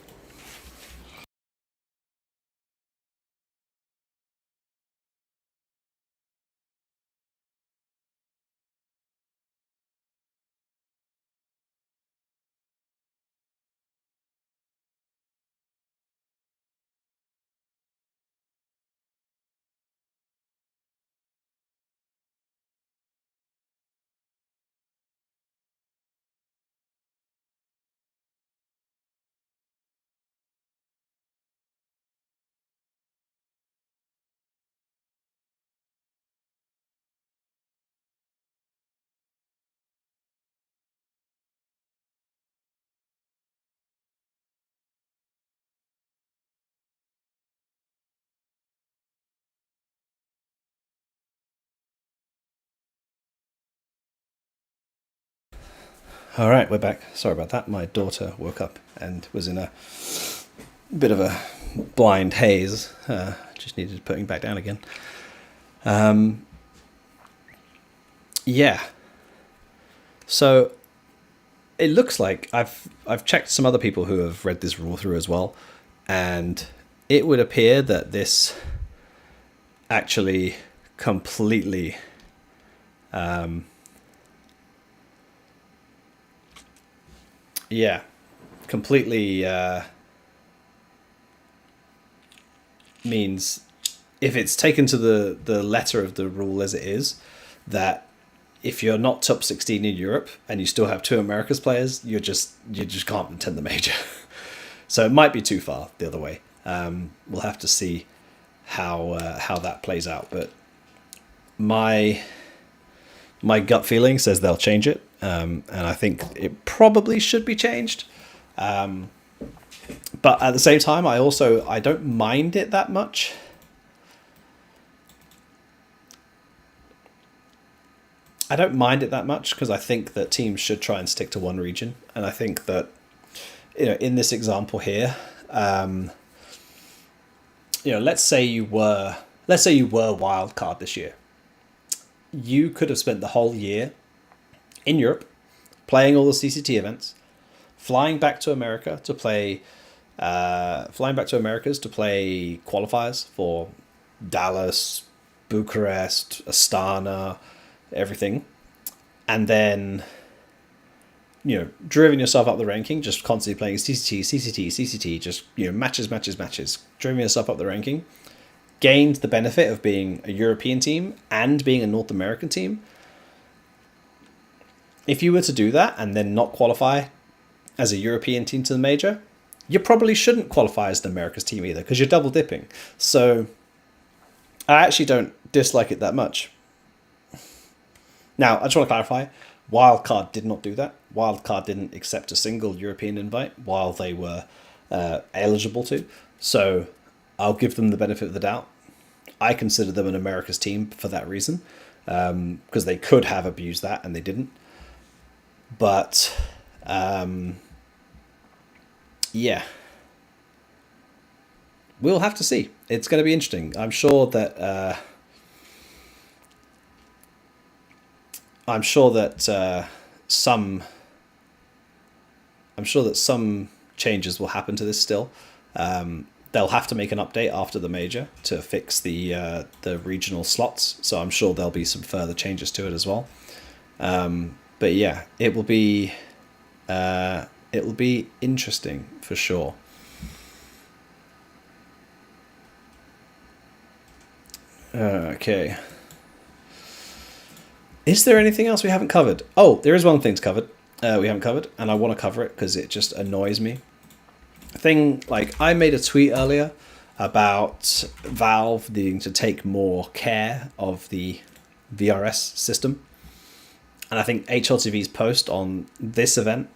All right, we're back. Sorry about that. My daughter woke up and was in a bit of a blind haze. Just needed putting back down again. Yeah. So it looks like I've checked some other people who have read this rule through as well, and it would appear that this actually completely completely means, if it's taken to the letter of the rule as it is, that if you're not top 16 in Europe and you still have two Americas players, you just can't attend the major. So it might be too far the other way. We'll have to see how that plays out. But my gut feeling says they'll change it, and I think it probably should be changed. But at the same time, I don't mind it that much. I don't mind it that much because I think that teams should try and stick to one region, and I think that, in this example here, let's say you were wild card this year. You could have spent the whole year in Europe playing all the CCT events, flying back to America to play qualifiers for Dallas, Bucharest, Astana, everything, and then driven yourself up the ranking, just constantly playing CCT, just matches, driven yourself up the ranking, gained the benefit of being a European team and being a North American team. If you were to do that and then not qualify as a European team to the major, you probably shouldn't qualify as an America's team either, because you're double dipping. So I actually don't dislike it that much. Now, I just want to clarify, Wildcard did not do that. Wildcard didn't accept a single European invite while they were eligible to. So I'll give them the benefit of the doubt. I consider them an America's team for that reason, because they could have abused that and they didn't. But we'll have to see. It's going to be interesting. I'm sure that some changes will happen to this still. They'll have to make an update after the major to fix the regional slots. So I'm sure there'll be some further changes to it as well. But yeah, it will be interesting for sure. Okay. Is there anything else we haven't covered? Oh, there is one thing we haven't covered, and I want to cover it because it just annoys me. I made a tweet earlier about Valve needing to take more care of the VRS system. And I think HLTV's post on this event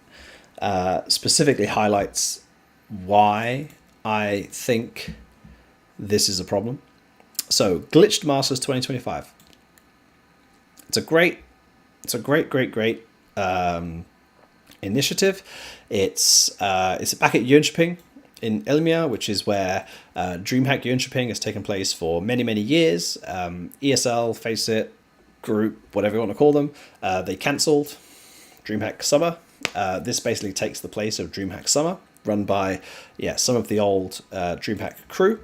specifically highlights why I think this is a problem. So, Glitched Masters 2025. It's a great initiative. It's back at Jönköping in Elmia, which is where DreamHack Jönköping has taken place for many years. ESL, Faceit, Group, whatever you want to call them, they cancelled DreamHack Summer. This basically takes the place of DreamHack Summer, run by some of the old DreamHack crew.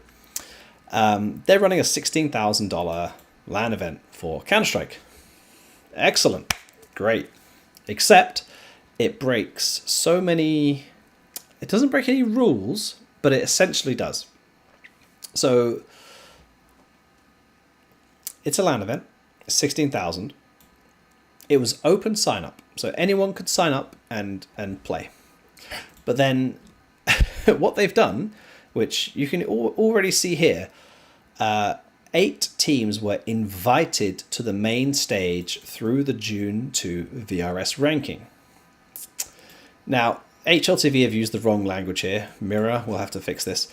They're running a $16,000 LAN event for Counter-Strike. Excellent. Great. Except it breaks so many... It doesn't break any rules, but it essentially does. So it's a LAN event, 16,000. It was open sign up, so anyone could sign up and play. But then what they've done, which you can already see here, 8 teams were invited to the main stage through the June 2 VRS ranking. Now, HLTV have used the wrong language here. Mirror, we'll have to fix this.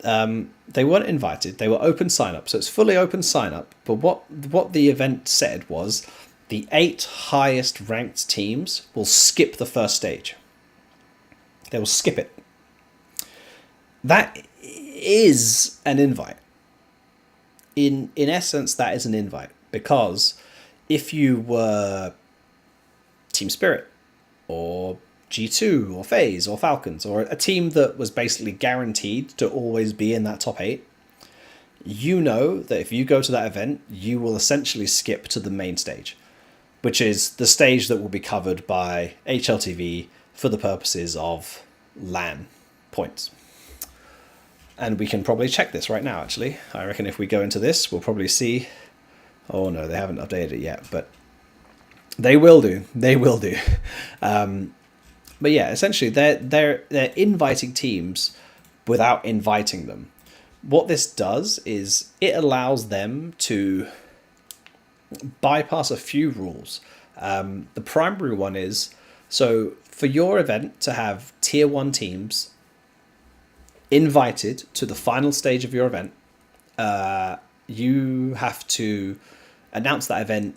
They weren't invited. They were open sign up, so it's fully open sign up. But what the event said was the 8 highest ranked teams will skip the first stage. They will skip it. That is an invite. In essence, that is an invite, because if you were Team Spirit or G2 or FaZe or Falcons, or a team that was basically guaranteed to always be in that top 8, you know that if you go to that event, you will essentially skip to the main stage, which is the stage that will be covered by HLTV for the purposes of LAN points. And we can probably check this right now, actually. I reckon if we go into this, we'll probably see... Oh no, they haven't updated it yet, but they will do. They will do. But yeah, essentially, they're inviting teams without inviting them. What this does is it allows them to bypass a few rules. The primary one is, so for your event to have tier 1 teams invited to the final stage of your event, you have to announce that event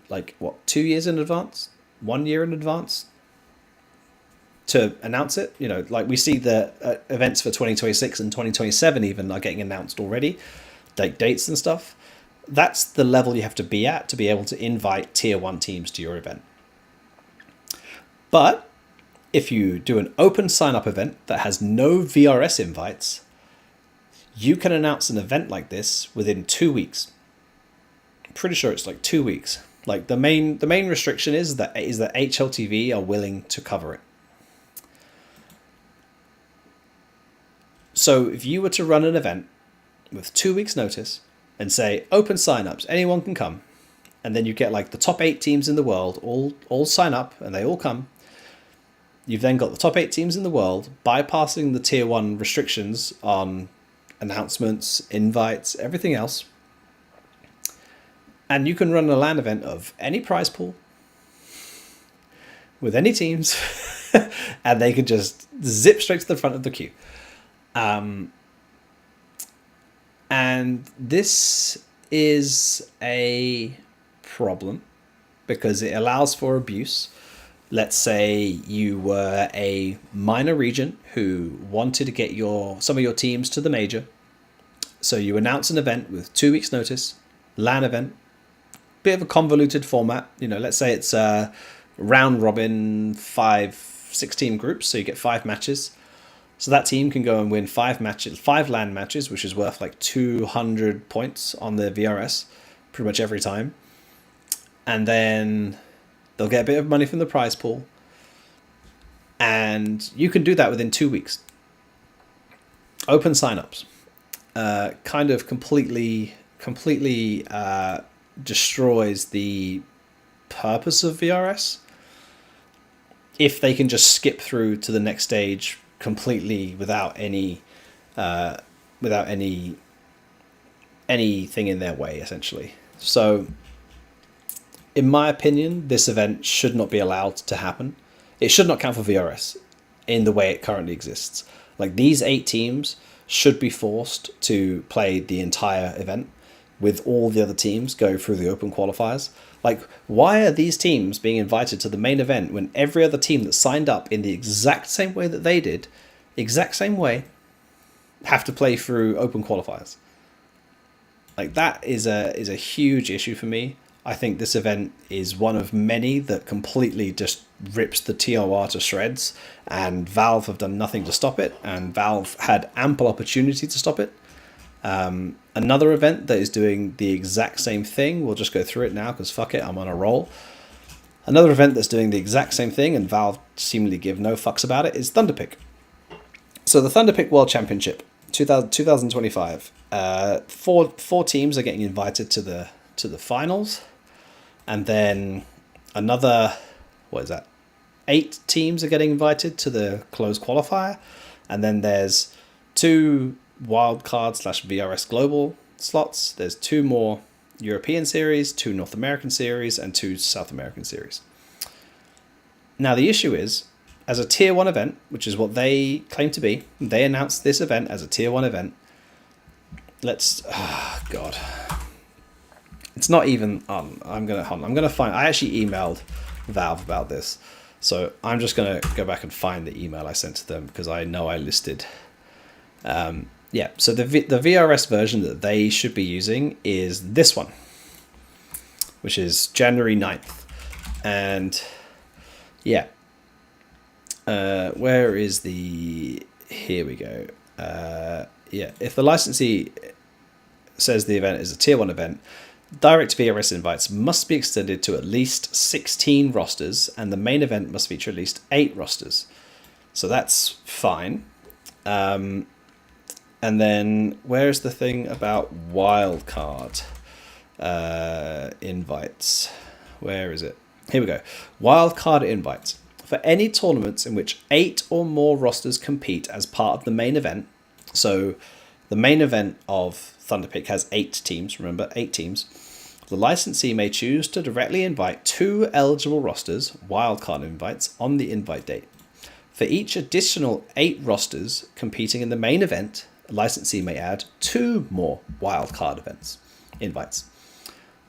2 years in advance, 1 year in advance to announce it. Like we see the events for 2026 and 2027 even are getting announced already, dates and stuff. That's the level you have to be at to be able to invite tier 1 teams to your event. But if you do an open sign-up event that has no VRS invites, you can announce an event like this within 2 weeks. I'm pretty sure it's 2 weeks. Like the main restriction is that HLTV are willing to cover it. So if you were to run an event with 2 weeks notice and say open signups, anyone can come, and then you get the top 8 teams in the world all sign up and they all come, you've then got the top 8 teams in the world bypassing the tier 1 restrictions on announcements, invites, everything else. And you can run a LAN event of any prize pool with any teams and they can just zip straight to the front of the queue. And this is a problem because it allows for abuse. Let's say you were a minor region who wanted to get some of your teams to the major. So you announce an event with 2 weeks notice, LAN event, bit of a convoluted format. Let's say it's a round robin, 6-team groups. So you get 5 matches. So that team can go and win 5 LAN matches, which is worth 200 points on the VRS pretty much every time. And then they'll get a bit of money from the prize pool. And you can do that within 2 weeks. Open signups. Kind of completely destroys the purpose of VRS. If they can just skip through to the next stage completely without anything in their way, essentially. So in my opinion, this event should not be allowed to happen. It should not count for VRS in the way it currently exists. These 8 teams should be forced to play the entire event with all the other teams going through the open qualifiers. Why are these teams being invited to the main event when every other team that signed up in the exact same way that they did, exact same way, have to play through open qualifiers? That is a huge issue for me. I think this event is one of many that completely just rips the TOR to shreds, and Valve have done nothing to stop it, and Valve had ample opportunity to stop it. Another event that is doing the exact same thing, we'll just go through it now because fuck it, I'm on a roll. Another event that's doing the exact same thing, and Valve seemingly give no fucks about it, is Thunderpick. So the Thunderpick World Championship 2025, four teams are getting invited to the finals, and then another 8 teams are getting invited to the closed qualifier, and then there's 2 wildcard / VRS global slots. There's 2 more European series, 2 North American series, and 2 South American series. Now the issue is, as a tier 1 event, which is what they claim to be, they announced this event as a tier 1 event. It's not even on. I'm gonna find. I actually emailed Valve about this, so I'm just gonna go back and find the email I sent to them because I know I listed. Yeah, so the VRS version that they should be using is this one, which is January 9th. And yeah, where is the... Here we go. Yeah, if the licensee says the event is a tier 1 event, direct VRS invites must be extended to at least 16 rosters, and the main event must feature at least 8 rosters. So that's fine. And then where's the thing about wildcard invites? Where is it? Here we go. Wildcard invites. For any tournaments in which 8 or more rosters compete as part of the main event. So the main event of Thunderpick has 8 teams, remember, 8 teams. The licensee may choose to directly invite 2 eligible rosters, wildcard invites, on the invite date. For each additional 8 rosters competing in the main event, a licensee may add 2 more wildcard invites.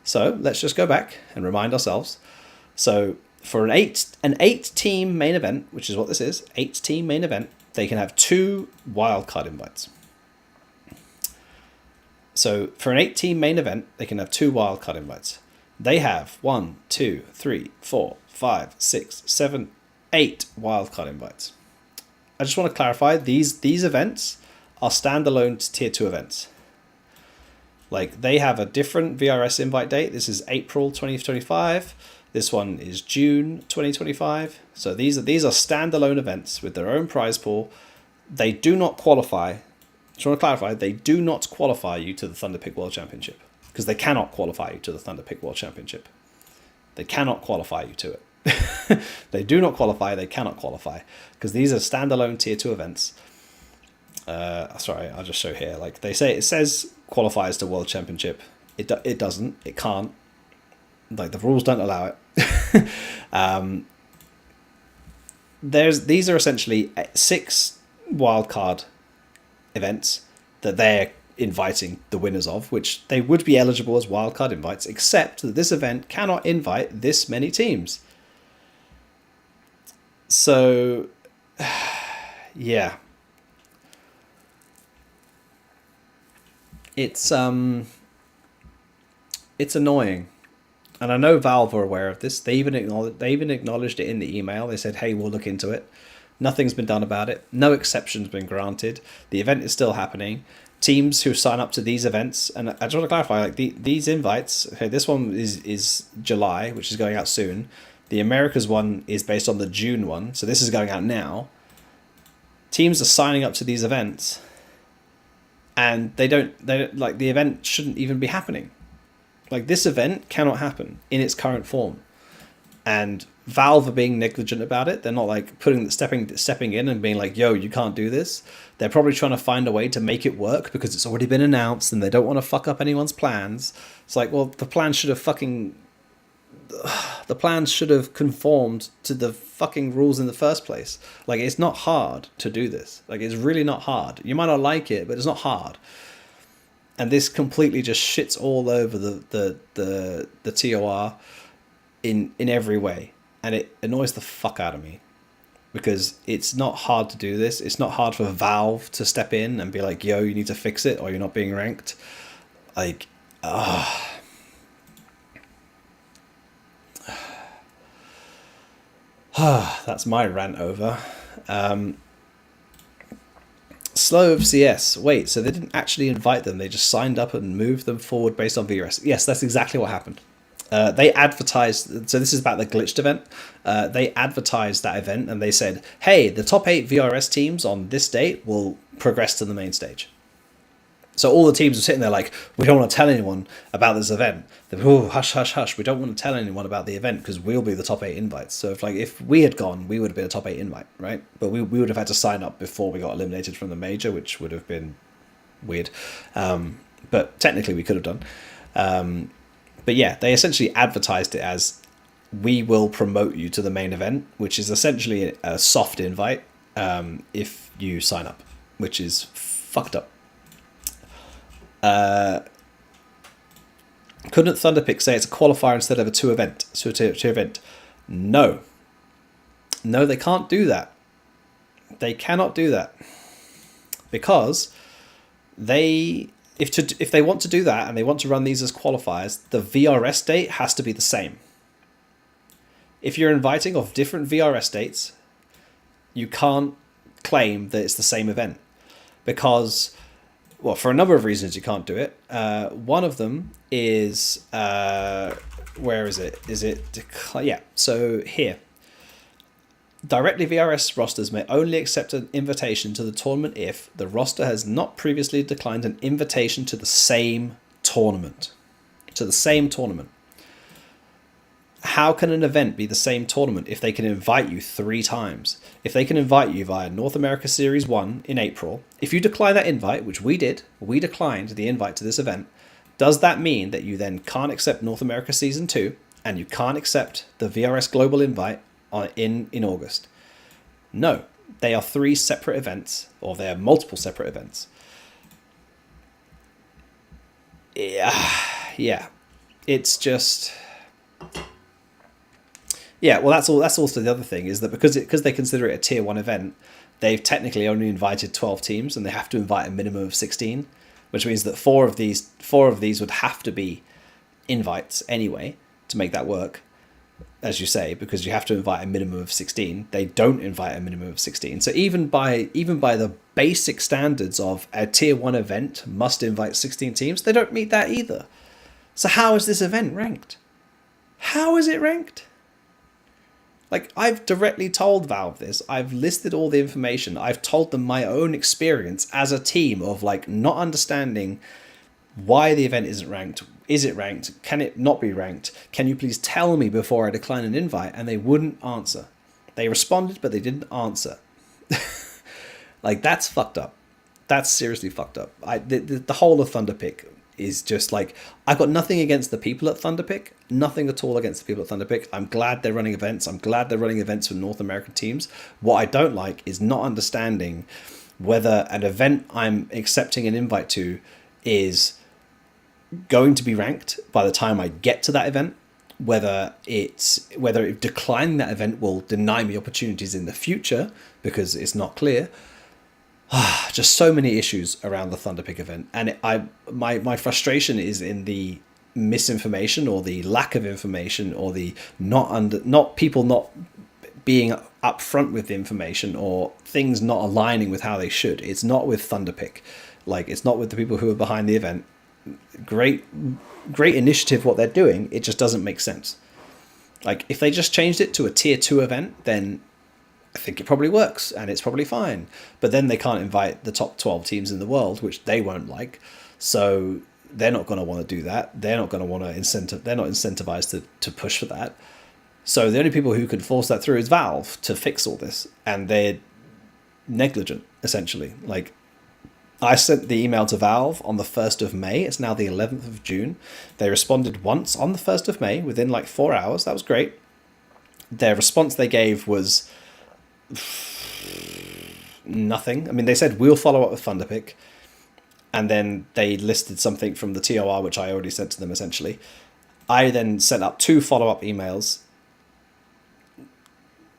So let's just go back and remind ourselves. So for an 8 team main event, which is what this is, 8 team main event, they can have 2 wildcard invites. So for an 8 team main event, they can have 2 wildcard invites. They have 1, 2, 3, 4, 5, 6, 7, 8 wildcard invites. I just want to clarify, these events are standalone tier 2 events. Like, they have a different VRS invite date. This is April 2025. This one is June 2025. So these are standalone events with their own prize pool. They do not qualify. Just want to clarify, they do not qualify you to the Thunderpick World Championship, because they cannot qualify you to the Thunderpick World Championship. They cannot qualify you to it. They do not qualify. They cannot qualify, because these are standalone tier 2 events. Sorry, I'll just show here. Like they say, it says qualifies to World Championship. It doesn't. It can't. Like, the rules don't allow it. These are essentially 6 wildcard events that they're inviting the winners of, which they would be eligible as wildcard invites, except that this event cannot invite this many teams. So, yeah. It's annoying. And I know Valve are aware of this. They even acknowledged it in the email. They said, hey, we'll look into it. Nothing's been done about it. No exceptions been granted. The event is still happening. Teams who sign up to these events, and I just want to clarify, like these invites, okay, this one is July, which is going out soon. The Americas one is based on the June one, so this is going out now. Teams are signing up to these events, and they don't like, the event shouldn't even be happening. Like, this event cannot happen in its current form. And Valve are being negligent about it. They're not like stepping in and being like, yo, you can't do this. They're probably trying to find a way to make it work because it's already been announced and they don't want to fuck up anyone's plans. It's like, well, the plan should have conformed to the fucking rules in the first place. Like, it's not hard to do this. Like, it's really not hard. You might not like it, but it's not hard. And this completely just shits all over the TOR in every way. And it annoys the fuck out of me. Because it's not hard to do this. It's not hard for Valve to step in and be like, yo, you need to fix it or you're not being ranked. Like, that's my rant over. Slow of CS. Wait, so they didn't actually invite them. They just signed up and moved them forward based on VRS. Yes, that's exactly what happened. They advertised, so this is about the glitched event. They advertised that event and they said, hey, the top 8 VRS teams on this date will progress to the main stage. So all the teams were sitting there like, we don't want to tell anyone about this event. They're, oh, hush, hush, hush. We don't want to tell anyone about the event because we'll be the top 8 invites. So if we had gone, we would have been a top 8 invite, right? But we would have had to sign up before we got eliminated from the major, which would have been weird. But technically we could have done. But yeah, they essentially advertised it as, we will promote you to the main event, which is essentially a soft invite if you sign up, which is fucked up. Couldn't Thunderpick say it's a qualifier instead of a two event? No. No, they can't do that. They cannot do that. Because if they want to do that and they want to run these as qualifiers, the VRS date has to be the same. If you're inviting off different VRS dates, you can't claim that it's the same event. Because, well, for a number of reasons you can't do it. One of them is, where is it? So here. Directly VRS rosters may only accept an invitation to the tournament if the roster has not previously declined an invitation to the same tournament. How can an event be the same tournament if they can invite you 3 times? If they can invite you via North America Series 1 in April, if you decline that invite, which we did, we declined the invite to this event, does that mean that you then can't accept North America Season 2 and you can't accept the VRS Global invite in August? No, they are 3 separate events, or they are multiple separate events. Yeah, it's just, yeah. Well, that's all. That's also the other thing, is that because they consider it a tier 1 event, they've technically only invited 12 teams, and they have to invite a minimum of 16, which means that four of these would have to be invites anyway to make that work. As you say, because you have to invite a minimum of 16. They don't invite a minimum of 16. So even by the basic standards of a tier 1 event must invite 16 teams, they don't meet that either. So how is this event ranked? How is it ranked? Like, I've directly told Valve this. I've listed all the information. I've told them my own experience as a team of, like, not understanding why the event isn't ranked. Is it ranked? Can it not be ranked? Can you please tell me before I decline an invite? And they wouldn't answer. They responded, but they didn't answer. Like, that's fucked up. That's seriously fucked up. The whole of Thunderpick is just like, I've got nothing against the people at Thunderpick. Nothing at all against the people at Thunderpick. I'm glad they're running events. I'm glad they're running events for North American teams. What I don't like is not understanding whether an event I'm accepting an invite to is going to be ranked by the time I get to that event, whether declining that event will deny me opportunities in the future because it's not clear. Just so many issues around the Thunderpick event, and my frustration is in the misinformation or the lack of information or the not people not being upfront with the information or things not aligning with how they should. It's not with Thunderpick, like it's not with the people who are behind the event. Great initiative what they're doing, it just doesn't make sense. Like, if they just changed it to a tier 2 event, then I think it probably works and it's probably fine. But then they can't invite the top 12 teams in the world, which they won't like. So they're not going to want to do that. They're not going to want to they're not incentivized to push for that. So the only people who can force that through is Valve to fix all this, and they're negligent essentially. Like, I sent the email to Valve on the 1st of May. It's now the 11th of June. They responded once on the 1st of May within like 4 hours. That was great. Their response they gave was nothing. I mean, they said, we'll follow up with Thunderpick. And then they listed something from the TOR, which I already sent to them essentially. I then sent up 2 follow-up emails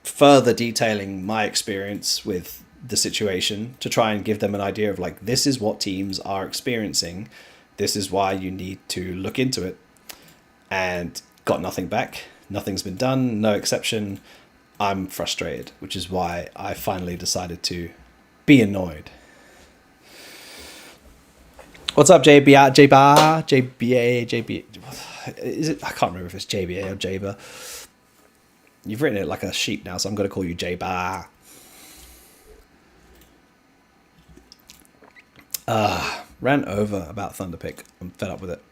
further detailing my experience with the situation to try and give them an idea of, like, this is what teams are experiencing, this is why you need to look into it, and got nothing back. Nothing's been done, no exception. I'm frustrated, which is why I finally decided to be annoyed. What's up, JBA? Is it? I can't remember if it's JBA or Jaber. You've written it like a sheep now, so I'm going to call you Jaber. Ran over about Thunderpick. I'm fed up with it.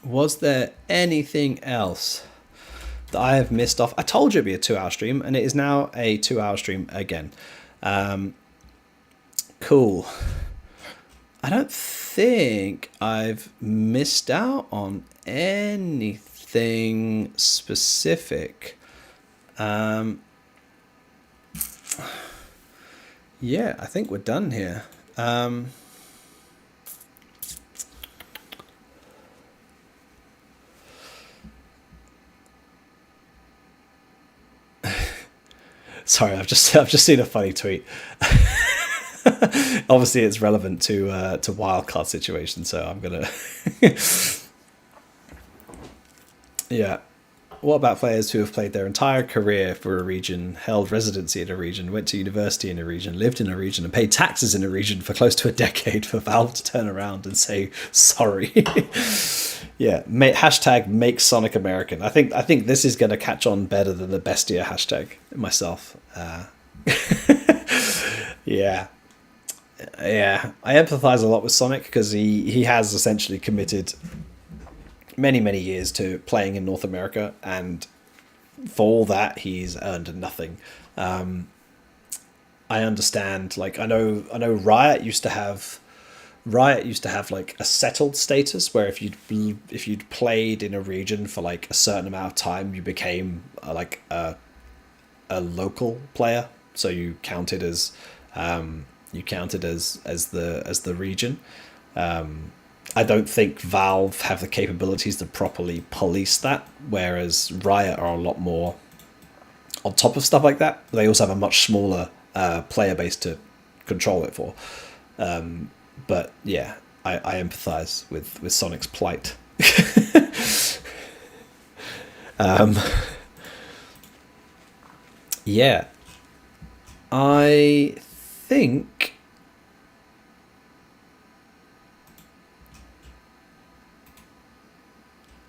Was there anything else that I have missed off? I told you it'd be a 2-hour stream, and it is now a 2-hour stream again. Cool. I don't think I've missed out on anything specific. Yeah, I think we're done here. Sorry, I've just seen a funny tweet. Obviously, it's relevant to wildcard situation, so I'm gonna. Yeah. What about players who have played their entire career for a region, held residency in a region, went to university in a region, lived in a region, and paid taxes in a region for close to a decade for Valve to turn around and say sorry? Yeah, hashtag make Sonic American. I think this is going to catch on better than the Bestia hashtag myself. Yeah. Yeah, I empathize a lot with Sonic because he has essentially committed many years to playing in North America, and for all that he's earned nothing. I understand, like, I know Riot used to have like a settled status where if you'd played in a region for like a certain amount of time, you became like a local player, so you counted as the region. I don't think Valve have the capabilities to properly police that, whereas Riot are a lot more on top of stuff like that. They also have a much smaller player base to control it for. But yeah, I empathize with Sonic's plight. Yeah,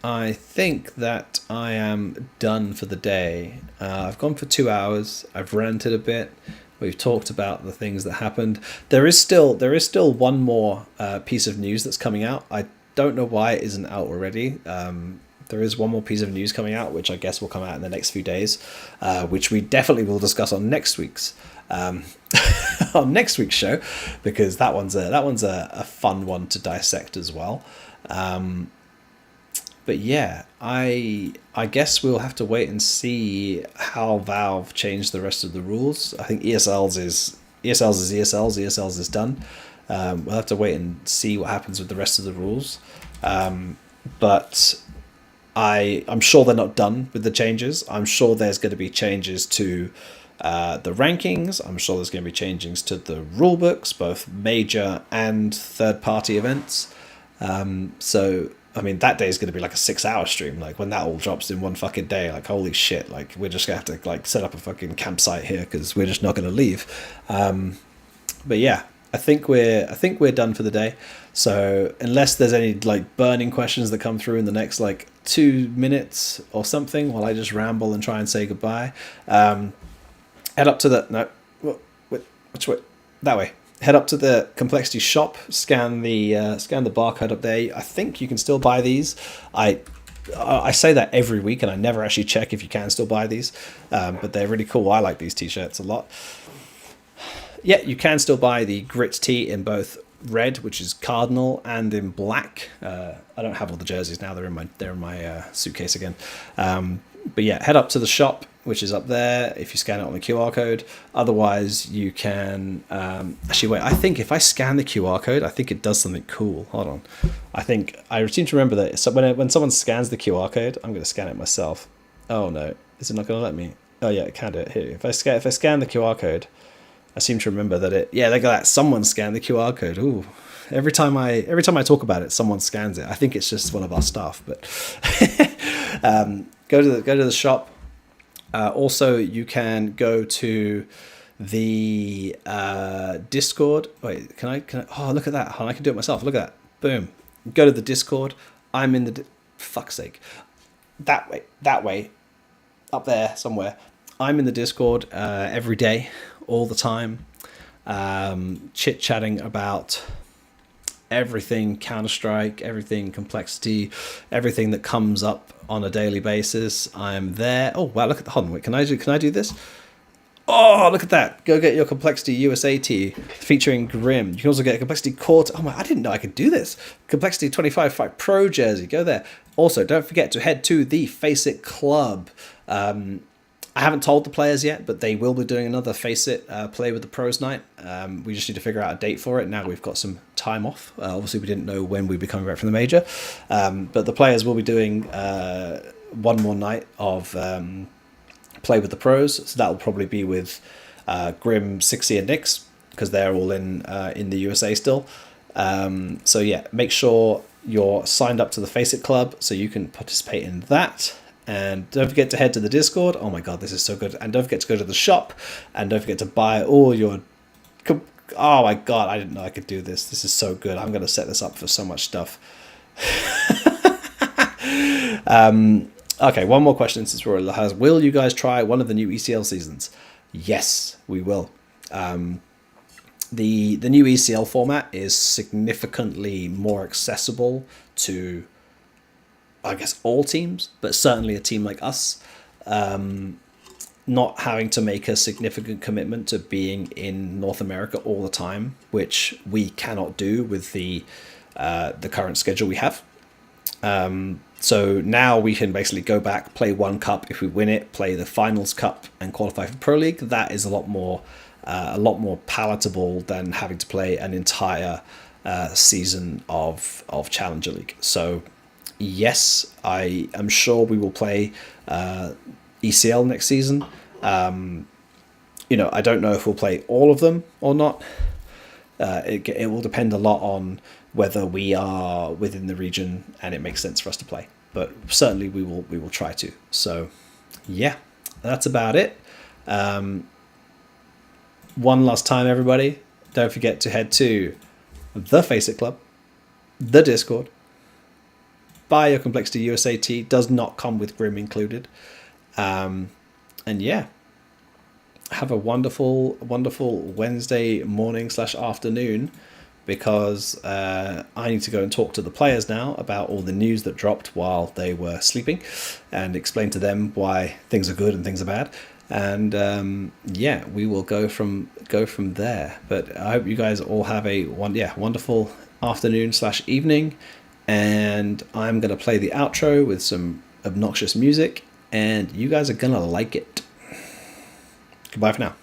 I think that I am done for the day. I've gone for 2 hours. I've ranted a bit. We've talked about the things that happened. There is still one more piece of news that's coming out. I don't know why it isn't out already. There is one more piece of news coming out, which I guess will come out in the next few days, which we definitely will discuss on next week's on next week's show, because that one's a fun one to dissect as well. But yeah, I guess we'll have to wait and see how Valve changed the rest of the rules. I think ESLs is ESLs is done. We'll have to wait and see what happens with the rest of the rules. But I'm sure they're not done with the changes. I'm sure there's going to be changes to the rankings. I'm sure there's going to be changes to the rule books, both major and third-party events. So I mean, that day is going to be like a 6-hour stream. Like, when that all drops in one fucking day, like, holy shit! Like, we're just gonna have to like set up a fucking campsite here because we're just not going to leave. But yeah, I think we're done for the day. So unless there's any like burning questions that come through in the next like 2 minutes or something, while I just ramble and try and say goodbye, head up to the which way? That way. Head up to the Complexity shop, scan the barcode up there. I think you can still buy these. I say that every week, and I never actually check if you can still buy these, but they're really cool. I like these t-shirts a lot. Yeah, you can still buy the Grit tee in both red, which is cardinal, and in black. I don't have all the jerseys now; they're in my suitcase again. But yeah, head up to the shop, which is up there, if you scan it on the QR code. Otherwise, you can... actually, wait, I think if I scan the QR code, I think it does something cool. Hold on. I seem to remember that when someone scans the QR code, I'm going to scan it myself. Oh, no. Is it not going to let me? Oh, yeah, it can do it. Here. If I scan the QR code, I seem to remember that it... Yeah, look at that. Someone scanned the QR code. Ooh. Every time I talk about it, someone scans it. I think it's just one of our staff, but... Go to the shop. Also, you can go to the Discord. Wait, can I? Oh, look at that! I can do it myself. Look at that! Boom! Go to the Discord. I'm in the. Fuck's sake! That way, up there somewhere. I'm in the Discord every day, all the time, chit-chatting about everything Counter-Strike, everything Complexity, everything that comes up on a daily basis. I'm there. Oh wow, look at the... Hold on, wait, can I do this? Oh, look at that. Go get your Complexity USA tee featuring Grim. You can also get a Complexity Core... Oh my, I didn't know I could do this. Complexity 25 Fight Pro jersey. Go there. Also, don't forget to head to the Face It Club. I haven't told the players yet, but they will be doing another Face It Play with the Pros night. We just need to figure out a date for it. Now we've got some time off. Obviously, we didn't know when we'd be coming back from the major. But the players will be doing one more night of play with the pros. So that will probably be with Grim, Sixie, and Nix, because they're all in the USA still. So yeah, make sure you're signed up to the Face It Club so you can participate in that. And don't forget to head to the Discord. Oh my god, this is so good. And don't forget to go to the shop. And don't forget to buy all your... Oh my god, I didn't know I could do this. This is so good. I'm going to set this up for so much stuff. Okay, one more question since we're has. Will you guys try one of the new ECL seasons? Yes, we will. The new ECL format is significantly more accessible to, I guess, all teams, but certainly a team like us, not having to make a significant commitment to being in North America all the time, which we cannot do with the current schedule we have. So now we can basically go back, play one cup. If we win it, play the finals cup and qualify for Pro League. That is a lot more palatable than having to play an entire season of Challenger League. So yes, I am sure we will play ECL next season. I don't know if we'll play all of them or not. It will depend a lot on whether we are within the region and it makes sense for us to play. But certainly we will try to. So yeah, that's about it. One last time, everybody, don't forget to head to the Face It Club, the Discord, buy your Complexity USA tee, does not come with Grim included. And yeah, have a wonderful Wednesday morning / afternoon, because I need to go and talk to the players now about all the news that dropped while they were sleeping and explain to them why things are good and things are bad. And yeah, we will go from there. But I hope you guys all have a wonderful afternoon / evening, and I'm going to play the outro with some obnoxious music, and you guys are going to like it. Goodbye for now.